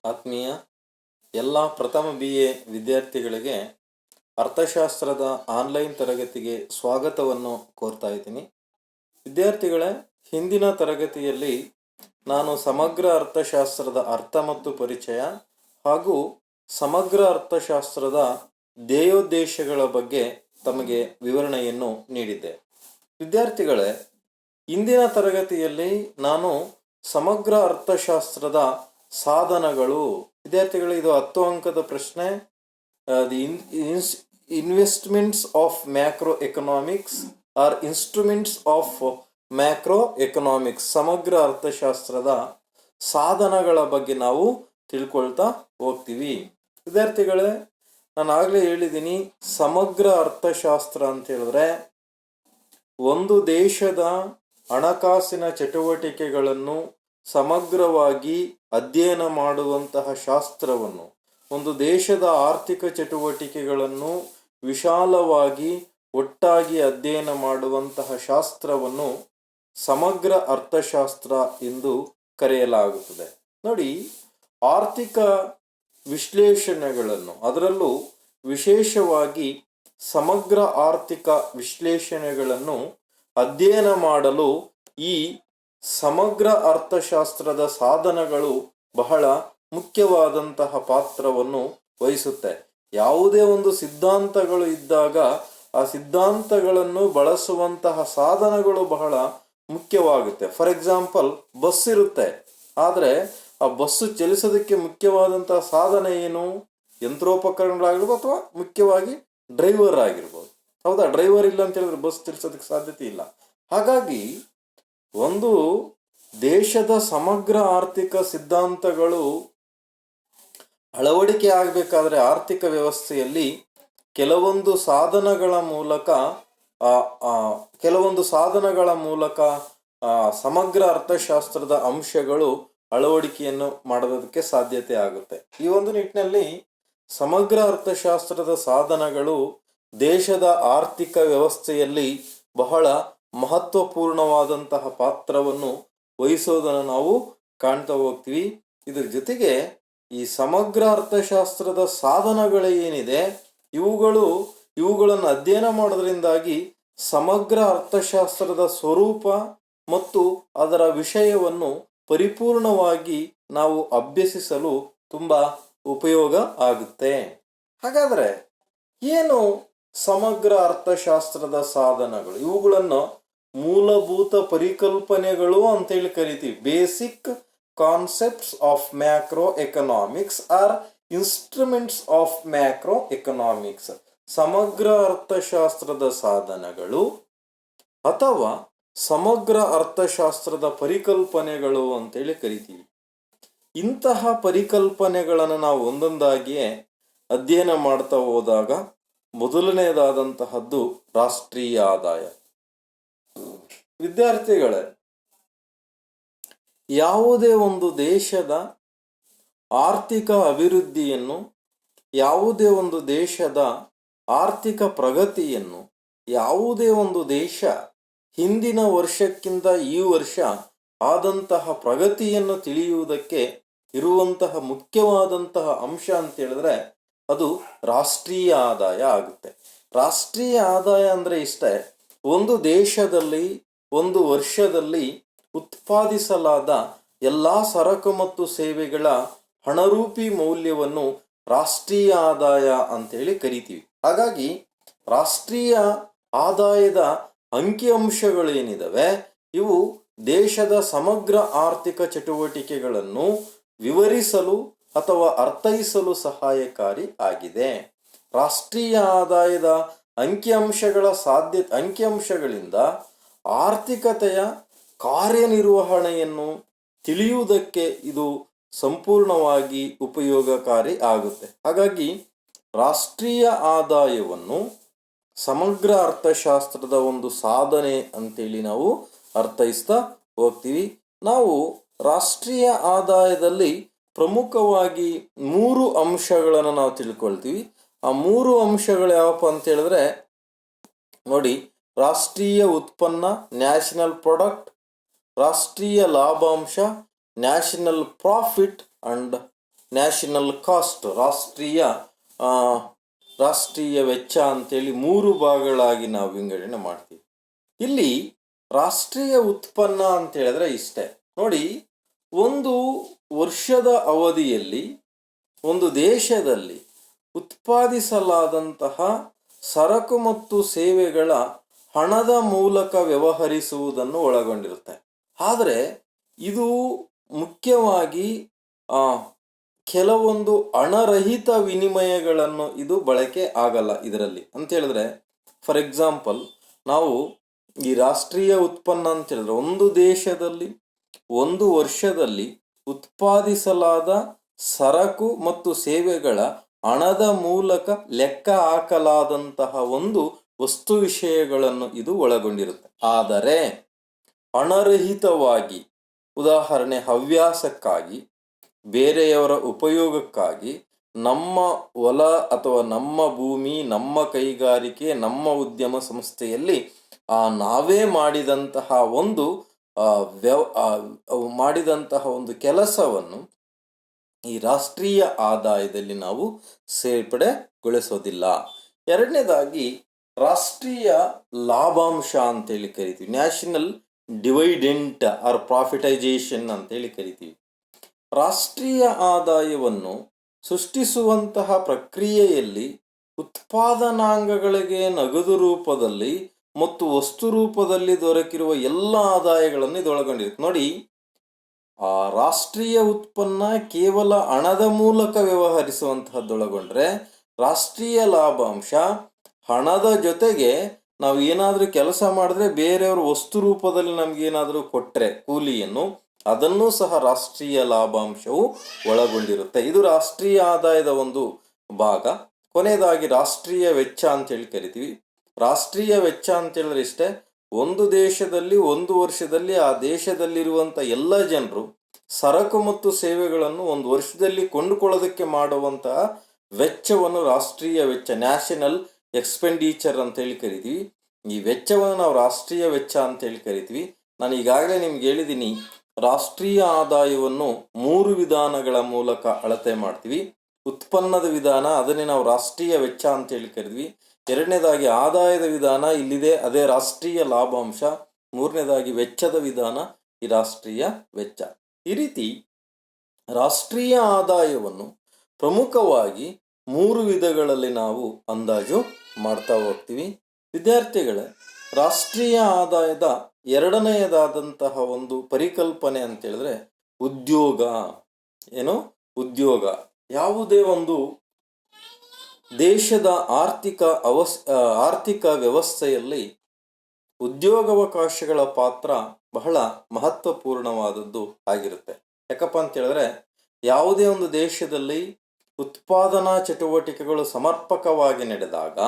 ಆತ್ಮೀಯ ಎಲ್ಲ ಪ್ರಥಮ BA ವಿದ್ಯಾರ್ಥಿಗಳಿಗೆ ಅರ್ಥಶಾಸ್ತ್ರದ ಆನ್ಲೈನ್ ತರಗತಿಗೆ ಸ್ವಾಗತವನ್ನು ಕೋರ್ತಾ ಇದ್ದೀನಿ. ವಿದ್ಯಾರ್ಥಿಗಳೇ, ಹಿಂದಿನ ತರಗತಿಯಲ್ಲಿ ನಾನು ಸಮಗ್ರ ಅರ್ಥಶಾಸ್ತ್ರದ ಅರ್ಥ ಮತ್ತು ಪರಿಚಯ ಹಾಗೂ ಸಮಗ್ರ ಅರ್ಥಶಾಸ್ತ್ರದ ಧ್ಯೇಯೋದ್ದೇಶಗಳ ಬಗ್ಗೆ ತಮಗೆ ವಿವರಣೆಯನ್ನು ನೀಡಿದ್ದೆ. ವಿದ್ಯಾರ್ಥಿಗಳೇ, ಇಂದಿನ ತರಗತಿಯಲ್ಲಿ ನಾನು ಸಮಗ್ರ ಅರ್ಥಶಾಸ್ತ್ರದ ಸಾಧನಗಳು, ವಿದ್ಯಾರ್ಥಿಗಳು ಇದು 10 ಅಂಕದ ಪ್ರಶ್ನೆ. The investments of macro economics R instruments of macro economics, ಸಮಗ್ರ ಅರ್ಥಶಾಸ್ತ್ರದ ಸಾಧನಗಳ ಬಗ್ಗೆ ನಾವು ತಿಳ್ಕೊಳ್ತಾ ಹೋಗ್ತೀವಿ. ವಿದ್ಯಾರ್ಥಿಗಳೇ, ನಾನು ಆಗಲೇ ಹೇಳಿದ್ದೀನಿ, ಸಮಗ್ರ ಅರ್ಥಶಾಸ್ತ್ರ ಅಂತ ಹೇಳಿದ್ರೆ ಒಂದು ದೇಶದ ಹಣಕಾಸಿನ ಚಟುವಟಿಕೆಗಳನ್ನು ಸಮಗ್ರವಾಗಿ ಅಧ್ಯಯನ ಮಾಡುವಂತಹ ಶಾಸ್ತ್ರವನ್ನು, ಒಂದು ದೇಶದ ಆರ್ಥಿಕ ಚಟುವಟಿಕೆಗಳನ್ನು ವಿಶಾಲವಾಗಿ ಒಟ್ಟಾಗಿ ಅಧ್ಯಯನ ಮಾಡುವಂತಹ ಶಾಸ್ತ್ರವನ್ನು ಸಮಗ್ರ ಅರ್ಥಶಾಸ್ತ್ರ ಎಂದು ಕರೆಯಲಾಗುತ್ತದೆ. ನೋಡಿ, ಆರ್ಥಿಕ ವಿಶ್ಲೇಷಣೆಗಳನ್ನು, ಅದರಲ್ಲೂ ವಿಶೇಷವಾಗಿ ಸಮಗ್ರ ಆರ್ಥಿಕ ವಿಶ್ಲೇಷಣೆಗಳನ್ನು ಅಧ್ಯಯನ ಮಾಡಲು ಈ ಸಮಗ್ರ ಅರ್ಥಶಾಸ್ತ್ರದ ಸಾಧನಗಳು ಬಹಳ ಮುಖ್ಯವಾದಂತಹ ಪಾತ್ರವನ್ನು ವಹಿಸುತ್ತೆ. ಯಾವುದೇ ಒಂದು ಸಿದ್ಧಾಂತಗಳು ಇದ್ದಾಗ ಆ ಸಿದ್ಧಾಂತಗಳನ್ನು ಬಳಸುವಂತಹ ಸಾಧನಗಳು ಬಹಳ ಮುಖ್ಯವಾಗುತ್ತೆ. ಫಾರ್ ಎಕ್ಸಾಂಪಲ್, ಬಸ್ ಇರುತ್ತೆ, ಆದರೆ ಆ ಬಸ್ಸು ಚಲಿಸೋದಕ್ಕೆ ಮುಖ್ಯವಾದಂತಹ ಸಾಧನ ಏನು? ಯಂತ್ರೋಪಕರಣಗಳಾಗಿರ್ಬೋದು ಅಥವಾ ಮುಖ್ಯವಾಗಿ ಡ್ರೈವರ್ ಆಗಿರ್ಬೋದು. ಹೌದಾ? ಡ್ರೈವರ್ ಇಲ್ಲ ಅಂತ ಹೇಳಿದ್ರೆ ಬಸ್ ಚಲಿಸೋದಕ್ಕೆ ಸಾಧ್ಯತೆ ಇಲ್ಲ. ಹಾಗಾಗಿ ಒಂದು ದೇಶದ ಸಮಗ್ರ ಆರ್ಥಿಕ ಸಿದ್ಧಾಂತಗಳು ಅಳವಡಿಕೆ ಆಗಬೇಕಾದ್ರೆ ಆರ್ಥಿಕ ವ್ಯವಸ್ಥೆಯಲ್ಲಿ ಕೆಲವೊಂದು ಸಾಧನಗಳ ಮೂಲಕ ಸಮಗ್ರ ಅರ್ಥಶಾಸ್ತ್ರದ ಅಂಶಗಳು ಅಳವಡಿಕೆಯನ್ನು ಮಾಡೋದಕ್ಕೆ ಸಾಧ್ಯತೆ ಆಗುತ್ತೆ. ಈ ಒಂದು ನಿಟ್ಟಿನಲ್ಲಿ ಸಮಗ್ರ ಅರ್ಥಶಾಸ್ತ್ರದ ಸಾಧನಗಳು ದೇಶದ ಆರ್ಥಿಕ ವ್ಯವಸ್ಥೆಯಲ್ಲಿ ಬಹಳ ಮಹತ್ವಪೂರ್ಣವಾದಂತಹ ಪಾತ್ರವನ್ನು ವಹಿಸೋದನ್ನು ನಾವು ಕಾಣ್ತಾ ಹೋಗ್ತೀವಿ. ಇದ್ರ ಜೊತೆಗೆ ಈ ಸಮಗ್ರ ಅರ್ಥಶಾಸ್ತ್ರದ ಸಾಧನಗಳು ಏನಿದೆ, ಇವುಗಳನ್ನು ಅಧ್ಯಯನ ಮಾಡೋದ್ರಿಂದಾಗಿ ಸಮಗ್ರ ಅರ್ಥಶಾಸ್ತ್ರದ ಸ್ವರೂಪ ಮತ್ತು ಅದರ ವಿಷಯವನ್ನು ಪರಿಪೂರ್ಣವಾಗಿ ನಾವು ಅಭ್ಯಸಿಸಲು ತುಂಬಾ ಉಪಯೋಗ ಆಗುತ್ತೆ. ಹಾಗಾದ್ರೆ ಏನು ಸಮಗ್ರ ಅರ್ಥಶಾಸ್ತ್ರದ ಸಾಧನಗಳು? ಇವುಗಳನ್ನು ಮೂಲಭೂತ ಪರಿಕಲ್ಪನೆಗಳು ಅಂತೇಳಿ ಕರಿತೀವಿ. Basic concepts of macro economics R instruments of macro economics. ಸಮಗ್ರ ಅರ್ಥಶಾಸ್ತ್ರದ ಸಾಧನಗಳು ಅಥವಾ ಸಮಗ್ರ ಅರ್ಥಶಾಸ್ತ್ರದ ಪರಿಕಲ್ಪನೆಗಳು ಅಂತೇಳಿ ಕರಿತೀವಿ. ಇಂತಹ ಪರಿಕಲ್ಪನೆಗಳನ್ನು ನಾವು ಒಂದೊಂದಾಗಿಯೇ ಅಧ್ಯಯನ ಮಾಡ್ತಾ ಹೋದಾಗ ಮೊದಲನೇದಾದಂತಹದ್ದು ರಾಷ್ಟ್ರೀಯ ಆದಾಯ. ವಿದ್ಯಾರ್ಥಿಗಳೇ, ಯಾವುದೇ ಒಂದು ದೇಶದ ಆರ್ಥಿಕ ಅಭಿವೃದ್ಧಿಯನ್ನು, ಯಾವುದೇ ಒಂದು ದೇಶದ ಆರ್ಥಿಕ ಪ್ರಗತಿಯನ್ನು, ಯಾವುದೇ ಒಂದು ದೇಶ ಹಿಂದಿನ ವರ್ಷಕ್ಕಿಂತ ಈ ವರ್ಷ ಆದಂತಹ ಪ್ರಗತಿಯನ್ನು ತಿಳಿಯುವುದಕ್ಕೆ ಇರುವಂತಹ ಮುಖ್ಯವಾದಂತಹ ಅಂಶ ಅಂತ ಹೇಳಿದ್ರೆ ಅದು ರಾಷ್ಟ್ರೀಯ ಆದಾಯ ಆಗುತ್ತೆ. ರಾಷ್ಟ್ರೀಯ ಆದಾಯ ಅಂದ್ರೆ ಇಷ್ಟೇ, ಒಂದು ದೇಶದಲ್ಲಿ ಒಂದು ವರ್ಷದಲ್ಲಿ ಉತ್ಪಾದಿಸಲಾದ ಎಲ್ಲಾ ಸರಕು ಮತ್ತು ಸೇವೆಗಳ ಹಣರೂಪಿ ಮೌಲ್ಯವನ್ನು ರಾಷ್ಟ್ರೀಯ ಆದಾಯ ಅಂತೇಳಿ ಕರಿತೀವಿ. ಹಾಗಾಗಿ ರಾಷ್ಟ್ರೀಯ ಆದಾಯದ ಅಂಕಿಅಂಶಗಳೇನಿದಾವೆ ಇವು ದೇಶದ ಸಮಗ್ರ ಆರ್ಥಿಕ ಚಟುವಟಿಕೆಗಳನ್ನು ವಿವರಿಸಲು ಅಥವಾ ಅರ್ಥೈಸಲು ಸಹಾಯಕಾರಿ ಆಗಿದೆ. ರಾಷ್ಟ್ರೀಯ ಆದಾಯದ ಅಂಕಿಅಂಶಗಳಿಂದ ಆರ್ಥಿಕತೆಯ ಕಾರ್ಯನಿರ್ವಹಣೆಯನ್ನು ತಿಳಿಯುವುದಕ್ಕೆ ಇದು ಸಂಪೂರ್ಣವಾಗಿ ಉಪಯೋಗಕಾರಿ ಆಗುತ್ತೆ. ಹಾಗಾಗಿ ರಾಷ್ಟ್ರೀಯ ಆದಾಯವನ್ನು ಸಮಗ್ರ ಅರ್ಥಶಾಸ್ತ್ರದ ಒಂದು ಸಾಧನೆ ಅಂತೇಳಿ ನಾವು ಅರ್ಥೈಸ್ತಾ ಹೋಗ್ತೀವಿ. ನಾವು ರಾಷ್ಟ್ರೀಯ ಆದಾಯದಲ್ಲಿ ಪ್ರಮುಖವಾಗಿ 3 ಅಂಶಗಳನ್ನು ನಾವು ತಿಳ್ಕೊಳ್ತೀವಿ. ಆ 3 ಅಂಶಗಳು ಯಾವಪ್ಪ ಅಂತ ಹೇಳಿದ್ರೆ ನೋಡಿ, ರಾಷ್ಟ್ರೀಯ ಉತ್ಪನ್ನ ನ್ಯಾಷನಲ್ ಪ್ರಾಡಕ್ಟ್, ರಾಷ್ಟ್ರೀಯ ಲಾಭಾಂಶ national profit and national cost, ಆ, ರಾಷ್ಟ್ರೀಯ ವೆಚ್ಚ ಅಂತೇಳಿ 3 ಭಾಗಗಳಾಗಿ ನಾವು ವಿಂಗಡಣೆ ಮಾಡ್ತೀವಿ. ಇಲ್ಲಿ ರಾಷ್ಟ್ರೀಯ ಉತ್ಪನ್ನ ಅಂತ ಹೇಳಿದ್ರೆ ಇಷ್ಟೇ ನೋಡಿ. ಒಂದು ವರ್ಷದ ಅವಧಿಯಲ್ಲಿ ಒಂದು ದೇಶದಲ್ಲಿ ಉತ್ಪಾದಿಸಲಾದಂತಹ ಸರಕು ಮತ್ತು ಸೇವೆಗಳ ಹಣದ ಮೂಲಕ ವ್ಯವಹರಿಸುವುದನ್ನು ಒಳಗೊಂಡಿರುತ್ತೆ. ಆದರೆ ಇದು ಮುಖ್ಯವಾಗಿ ಕೆಲವೊಂದು ಹಣರಹಿತ ವಿನಿಮಯಗಳನ್ನು ಇದು ಬಳಕೆ ಆಗಲ್ಲ ಇದರಲ್ಲಿ ಅಂತ ಹೇಳಿದ್ರೆ. ಫಾರ್ ಎಕ್ಸಾಂಪಲ್, ನಾವು ಈ ರಾಷ್ಟ್ರೀಯ ಉತ್ಪನ್ನ ಅಂತ ಹೇಳಿದ್ರೆ ಒಂದು ದೇಶದಲ್ಲಿ ಒಂದು ವರ್ಷದಲ್ಲಿ ಉತ್ಪಾದಿಸಲಾದ ಸರಕು ಮತ್ತು ಸೇವೆಗಳ ಹಣದ ಮೂಲಕ ಲೆಕ್ಕ ಹಾಕಲಾದಂತಹ ಒಂದು ವಸ್ತು ವಿಷಯಗಳನ್ನು ಇದು ಒಳಗೊಂಡಿರುತ್ತೆ. ಆದರೆ ಹಣರಹಿತವಾಗಿ, ಉದಾಹರಣೆ ಹವ್ಯಾಸಕ್ಕಾಗಿ, ಬೇರೆಯವರ ಉಪಯೋಗಕ್ಕಾಗಿ ನಮ್ಮ ಹೊಲ ಅಥವಾ ನಮ್ಮ ಭೂಮಿ, ನಮ್ಮ ಕೈಗಾರಿಕೆ, ನಮ್ಮ ಉದ್ಯಮ ಸಂಸ್ಥೆಯಲ್ಲಿ ನಾವೇ ಮಾಡಿದಂತಹ ಒಂದು ಕೆಲಸವನ್ನು ಈ ರಾಷ್ಟ್ರೀಯ ಆದಾಯದಲ್ಲಿ ನಾವು ಸೇರ್ಪಡೆಗೊಳಿಸೋದಿಲ್ಲ. ಎರಡನೇದಾಗಿ ರಾಷ್ಟ್ರೀಯ ಲಾಭಾಂಶ ಅಂತೇಳಿ ಕರಿತೀವಿ. ನ್ಯಾಷನಲ್ ಡಿವೈಡೆಂಟ್ ಆರ್ ಪ್ರಾಫಿಟೈಸೇಷನ್ ಅಂತೇಳಿ ಕರಿತೀವಿ. ರಾಷ್ಟ್ರೀಯ ಆದಾಯವನ್ನು ಸೃಷ್ಟಿಸುವಂತಹ ಪ್ರಕ್ರಿಯೆಯಲ್ಲಿ ಉತ್ಪಾದನಾಂಗಗಳಿಗೆ ನಗದು ರೂಪದಲ್ಲಿ ಮತ್ತು ವಸ್ತು ರೂಪದಲ್ಲಿ ದೊರಕಿರುವ ಎಲ್ಲ ಆದಾಯಗಳನ್ನು ಇದೊಳಗೊಂಡಿರುತ್ತೆ. ನೋಡಿ, ಆ ರಾಷ್ಟ್ರೀಯ ಉತ್ಪನ್ನ ಕೇವಲ ಹಣದ ಮೂಲಕ ವ್ಯವಹರಿಸುವಂತಹದ್ದೊಳಗೊಂಡ್ರೆ, ರಾಷ್ಟ್ರೀಯ ಲಾಭಾಂಶ ಹಣದ ಜೊತೆಗೆ ನಾವು ಏನಾದರೂ ಕೆಲಸ ಮಾಡಿದ್ರೆ ಬೇರೆಯವರು ವಸ್ತು ರೂಪದಲ್ಲಿ ನಮ್ಗೆ ಏನಾದರೂ ಕೊಟ್ಟರೆ ಕೂಲಿಯನ್ನು, ಅದನ್ನೂ ಸಹ ರಾಷ್ಟ್ರೀಯ ಲಾಭಾಂಶವು ಒಳಗೊಂಡಿರುತ್ತೆ. ಇದು ರಾಷ್ಟ್ರೀಯ ಆದಾಯದ ಒಂದು ಭಾಗ. ಕೊನೆಯದಾಗಿ ರಾಷ್ಟ್ರೀಯ ವೆಚ್ಚ ಅಂತೇಳಿ ಕರಿತೀವಿ. ರಾಷ್ಟ್ರೀಯ ವೆಚ್ಚ ಅಂತ ಹೇಳಿದ್ರೆ ಇಷ್ಟೇ, ಒಂದು ದೇಶದಲ್ಲಿ ಒಂದು ವರ್ಷದಲ್ಲಿ ಆ ದೇಶದಲ್ಲಿರುವಂಥ ಎಲ್ಲ ಜನರು ಸರಕು ಮತ್ತು ಸೇವೆಗಳನ್ನು ಒಂದು ವರ್ಷದಲ್ಲಿ ಕೊಂಡುಕೊಳ್ಳೋದಕ್ಕೆ ಮಾಡುವಂತಹ ವೆಚ್ಚವನ್ನು ರಾಷ್ಟ್ರೀಯ ವೆಚ್ಚ, ನ್ಯಾಷನಲ್ ಎಕ್ಸ್ಪೆಂಡಿಚರ್ ಅಂತೇಳಿ ಕರಿತೀವಿ. ಈ ವೆಚ್ಚವನ್ನು ನಾವು ರಾಷ್ಟ್ರೀಯ ವೆಚ್ಚ ಅಂತೇಳಿ ಕರಿತೀವಿ. ನಾನು ಈಗಾಗಲೇ ನಿಮ್ಗೆ ಹೇಳಿದ್ದೀನಿ, ರಾಷ್ಟ್ರೀಯ ಆದಾಯವನ್ನು 3 ವಿಧಾನಗಳ ಮೂಲಕ ಅಳತೆ ಮಾಡ್ತೀವಿ. ಉತ್ಪನ್ನದ ವಿಧಾನ, ಅದನ್ನೇ ನಾವು ರಾಷ್ಟ್ರೀಯ ವೆಚ್ಚ ಅಂತೇಳಿ ಕರಿತೀವಿ. ಎರಡನೇದಾಗಿ ಆದಾಯದ ವಿಧಾನ, ಇಲ್ಲಿದೆ, ಅದೇ ರಾಷ್ಟ್ರೀಯ ಲಾಭಾಂಶ. ಮೂರನೇದಾಗಿ ವೆಚ್ಚದ ವಿಧಾನ, ಈ ರಾಷ್ಟ್ರೀಯ ವೆಚ್ಚ. ಈ ರೀತಿ ರಾಷ್ಟ್ರೀಯ ಆದಾಯವನ್ನು ಪ್ರಮುಖವಾಗಿ 3 ವಿಧಗಳಲ್ಲಿ ನಾವು ಅಂದಾಜು ಮಾಡ್ತಾ ಹೋಗ್ತೀವಿ. ವಿದ್ಯಾರ್ಥಿಗಳೇ, ರಾಷ್ಟ್ರೀಯ ಆದಾಯದ ಎರಡನೆಯದಾದಂತಹ ಒಂದು ಪರಿಕಲ್ಪನೆ ಅಂತ ಹೇಳಿದ್ರೆ ಉದ್ಯೋಗ. ಉದ್ಯೋಗ ಯಾವುದೇ ಒಂದು ದೇಶದ ಆರ್ಥಿಕ ವ್ಯವಸ್ಥೆಯಲ್ಲಿ ಉದ್ಯೋಗಾವಕಾಶಗಳ ಪಾತ್ರ ಬಹಳ ಮಹತ್ವಪೂರ್ಣವಾದದ್ದು ಆಗಿರುತ್ತೆ. ಯಾಕಪ್ಪ ಅಂತ ಹೇಳಿದ್ರೆ, ಯಾವುದೇ ಒಂದು ದೇಶದಲ್ಲಿ ಉತ್ಪಾದನಾ ಚಟುವಟಿಕೆಗಳು ಸಮರ್ಪಕವಾಗಿ ನಡೆದಾಗ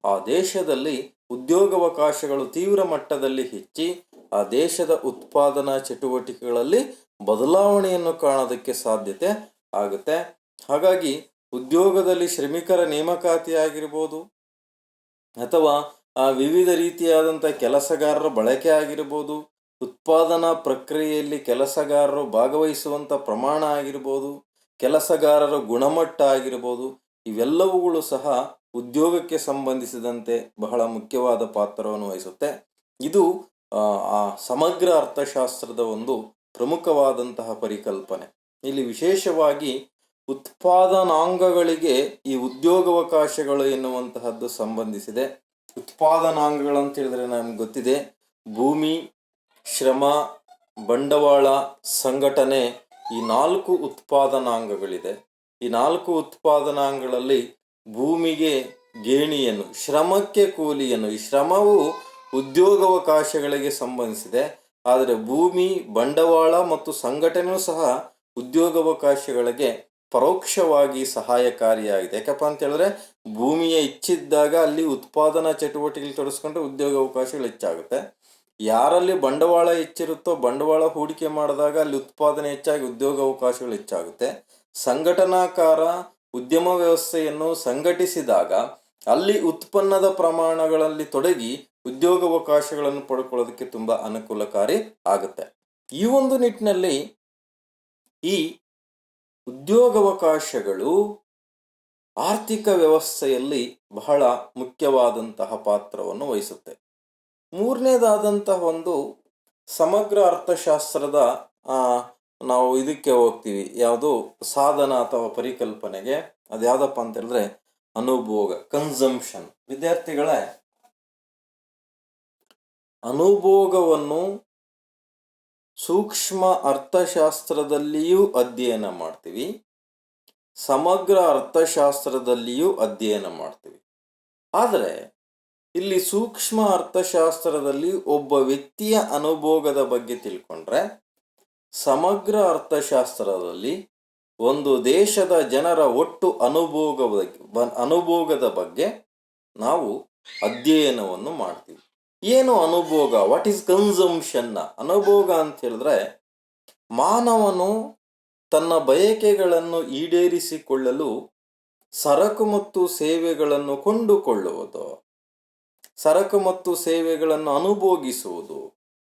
ಆ ದೇಶದಲ್ಲಿ ಉದ್ಯೋಗಾವಕಾಶಗಳು ತೀವ್ರ ಮಟ್ಟದಲ್ಲಿ ಹೆಚ್ಚಿ ಆ ದೇಶದ ಉತ್ಪಾದನಾ ಚಟುವಟಿಕೆಗಳಲ್ಲಿ ಬದಲಾವಣೆಯನ್ನು ಕಾಣೋದಕ್ಕೆ ಸಾಧ್ಯತೆ ಆಗುತ್ತೆ. ಹಾಗಾಗಿ ಉದ್ಯೋಗದಲ್ಲಿ ಶ್ರಮಿಕರ ನೇಮಕಾತಿ ಆಗಿರ್ಬೋದು, ಅಥವಾ ವಿವಿಧ ರೀತಿಯಾದಂಥ ಕೆಲಸಗಾರರ ಬಳಕೆ ಆಗಿರ್ಬೋದು, ಉತ್ಪಾದನಾ ಪ್ರಕ್ರಿಯೆಯಲ್ಲಿ ಕೆಲಸಗಾರರು ಭಾಗವಹಿಸುವಂಥ ಪ್ರಮಾಣ ಆಗಿರ್ಬೋದು, ಕೆಲಸಗಾರರ ಗುಣಮಟ್ಟ ಆಗಿರ್ಬೋದು, ಇವೆಲ್ಲವುಗಳು ಸಹ ಉದ್ಯೋಗಕ್ಕೆ ಸಂಬಂಧಿಸಿದಂತೆ ಬಹಳ ಮುಖ್ಯವಾದ ಪಾತ್ರವನ್ನು ವಹಿಸುತ್ತೆ. ಇದು ಸಮಗ್ರ ಅರ್ಥಶಾಸ್ತ್ರದ ಒಂದು ಪ್ರಮುಖವಾದಂತಹ ಪರಿಕಲ್ಪನೆ. ಇಲ್ಲಿ ವಿಶೇಷವಾಗಿ ಉತ್ಪಾದನಾಂಗಗಳಿಗೆ ಈ ಉದ್ಯೋಗಾವಕಾಶಗಳು ಎನ್ನುವಂತಹದ್ದು ಸಂಬಂಧಿಸಿದೆ. ಉತ್ಪಾದನಾಂಗಗಳಂತ ಹೇಳಿದ್ರೆ ನಮ್ಗೆ ಗೊತ್ತಿದೆ, ಭೂಮಿ, ಶ್ರಮ, ಬಂಡವಾಳ, ಸಂಘಟನೆ, ಈ 4 ಉತ್ಪಾದನಾಂಗಗಳಿದೆ. ಈ 4 ಉತ್ಪಾದನಾಂಗಗಳಲ್ಲಿ ಭೂಮಿಗೆ ಗೇಣಿಯನ್ನು, ಶ್ರಮಕ್ಕೆ ಕೂಲಿಯನ್ನು, ಈ ಶ್ರಮವು ಉದ್ಯೋಗಾವಕಾಶಗಳಿಗೆ ಸಂಬಂಧಿಸಿದೆ. ಆದರೆ ಭೂಮಿ, ಬಂಡವಾಳ ಮತ್ತು ಸಂಘಟನೆಯೂ ಸಹ ಉದ್ಯೋಗಾವಕಾಶಗಳಿಗೆ ಪರೋಕ್ಷವಾಗಿ ಸಹಾಯಕಾರಿಯಾಗಿದೆ. ಯಾಕಪ್ಪ ಅಂತ ಹೇಳಿದ್ರೆ, ಭೂಮಿಯ ಹೆಚ್ಚಿದ್ದಾಗ ಅಲ್ಲಿ ಉತ್ಪಾದನಾ ಚಟುವಟಿಕೆಗಳು ತೊಡಸ್ಕೊಂಡ್ರೆ ಉದ್ಯೋಗಾವಕಾಶಗಳು ಹೆಚ್ಚಾಗುತ್ತೆ. ಯಾರಲ್ಲಿ ಬಂಡವಾಳ ಹೆಚ್ಚಿರುತ್ತೋ ಬಂಡವಾಳ ಹೂಡಿಕೆ ಮಾಡಿದಾಗ ಅಲ್ಲಿ ಉತ್ಪಾದನೆ ಹೆಚ್ಚಾಗಿ ಉದ್ಯೋಗಾವಕಾಶಗಳು ಹೆಚ್ಚಾಗುತ್ತೆ. ಸಂಘಟನಾಕಾರ ಉದ್ಯಮ ವ್ಯವಸ್ಥೆಯನ್ನು ಸಂಘಟಿಸಿದಾಗ ಅಲ್ಲಿ ಉತ್ಪನ್ನದ ಪ್ರಮಾಣಗಳಲ್ಲಿ ತೊಡಗಿ ಉದ್ಯೋಗಾವಕಾಶಗಳನ್ನು ಪಡ್ಕೊಳ್ಳೋದಕ್ಕೆ ತುಂಬ ಅನುಕೂಲಕಾರಿ ಆಗುತ್ತೆ. ಈ ಒಂದು ನಿಟ್ಟಿನಲ್ಲಿ ಈ ಉದ್ಯೋಗಾವಕಾಶಗಳು ಆರ್ಥಿಕ ವ್ಯವಸ್ಥೆಯಲ್ಲಿ ಬಹಳ ಮುಖ್ಯವಾದಂತಹ ಪಾತ್ರವನ್ನು ವಹಿಸುತ್ತೆ. ಮೂರನೇದಾದಂತಹ ಒಂದು ಸಮಗ್ರ ಅರ್ಥಶಾಸ್ತ್ರದ ನಾವು ಇದಕ್ಕೆ ಹೋಗ್ತೀವಿ, ಯಾವುದು ಸಾಧನ ಅಥವಾ ಪರಿಕಲ್ಪನೆಗೆ. ಅದ್ಯಾವುದಪ್ಪ ಅಂತ ಹೇಳಿದ್ರೆ ಅನುಭೋಗ, ಕನ್ಸಂಪ್ಷನ್. ವಿದ್ಯಾರ್ಥಿಗಳೇ, ಅನುಭೋಗವನ್ನು ಸೂಕ್ಷ್ಮ ಅರ್ಥಶಾಸ್ತ್ರದಲ್ಲಿಯೂ ಅಧ್ಯಯನ ಮಾಡ್ತೀವಿ, ಸಮಗ್ರ ಅರ್ಥಶಾಸ್ತ್ರದಲ್ಲಿಯೂ ಅಧ್ಯಯನ ಮಾಡ್ತೀವಿ. ಆದರೆ ಇಲ್ಲಿ ಸೂಕ್ಷ್ಮ ಅರ್ಥಶಾಸ್ತ್ರದಲ್ಲಿ ಒಬ್ಬ ವ್ಯಕ್ತಿಯ ಅನುಭೋಗದ ಬಗ್ಗೆ ತಿಳ್ಕೊಂಡ್ರೆ, ಸಮಗ್ರ ಅರ್ಥಶಾಸ್ತ್ರದಲ್ಲಿ ಒಂದು ದೇಶದ ಜನರ ಒಟ್ಟು ಅನುಭೋಗದ ಬಗ್ಗೆ ನಾವು ಅಧ್ಯಯನವನ್ನು ಮಾಡ್ತೀವಿ. ಏನು ಅನುಭೋಗ? What is consumption? ಅನುಭೋಗ ಅಂತ ಹೇಳಿದ್ರೆ ಮಾನವನು ತನ್ನ ಬಯಕೆಗಳನ್ನು ಈಡೇರಿಸಿಕೊಳ್ಳಲು ಸರಕು ಮತ್ತು ಸೇವೆಗಳನ್ನು ಕೊಂಡುಕೊಳ್ಳುವುದು, ಸರಕು ಮತ್ತು ಸೇವೆಗಳನ್ನು ಅನುಭೋಗಿಸುವುದು,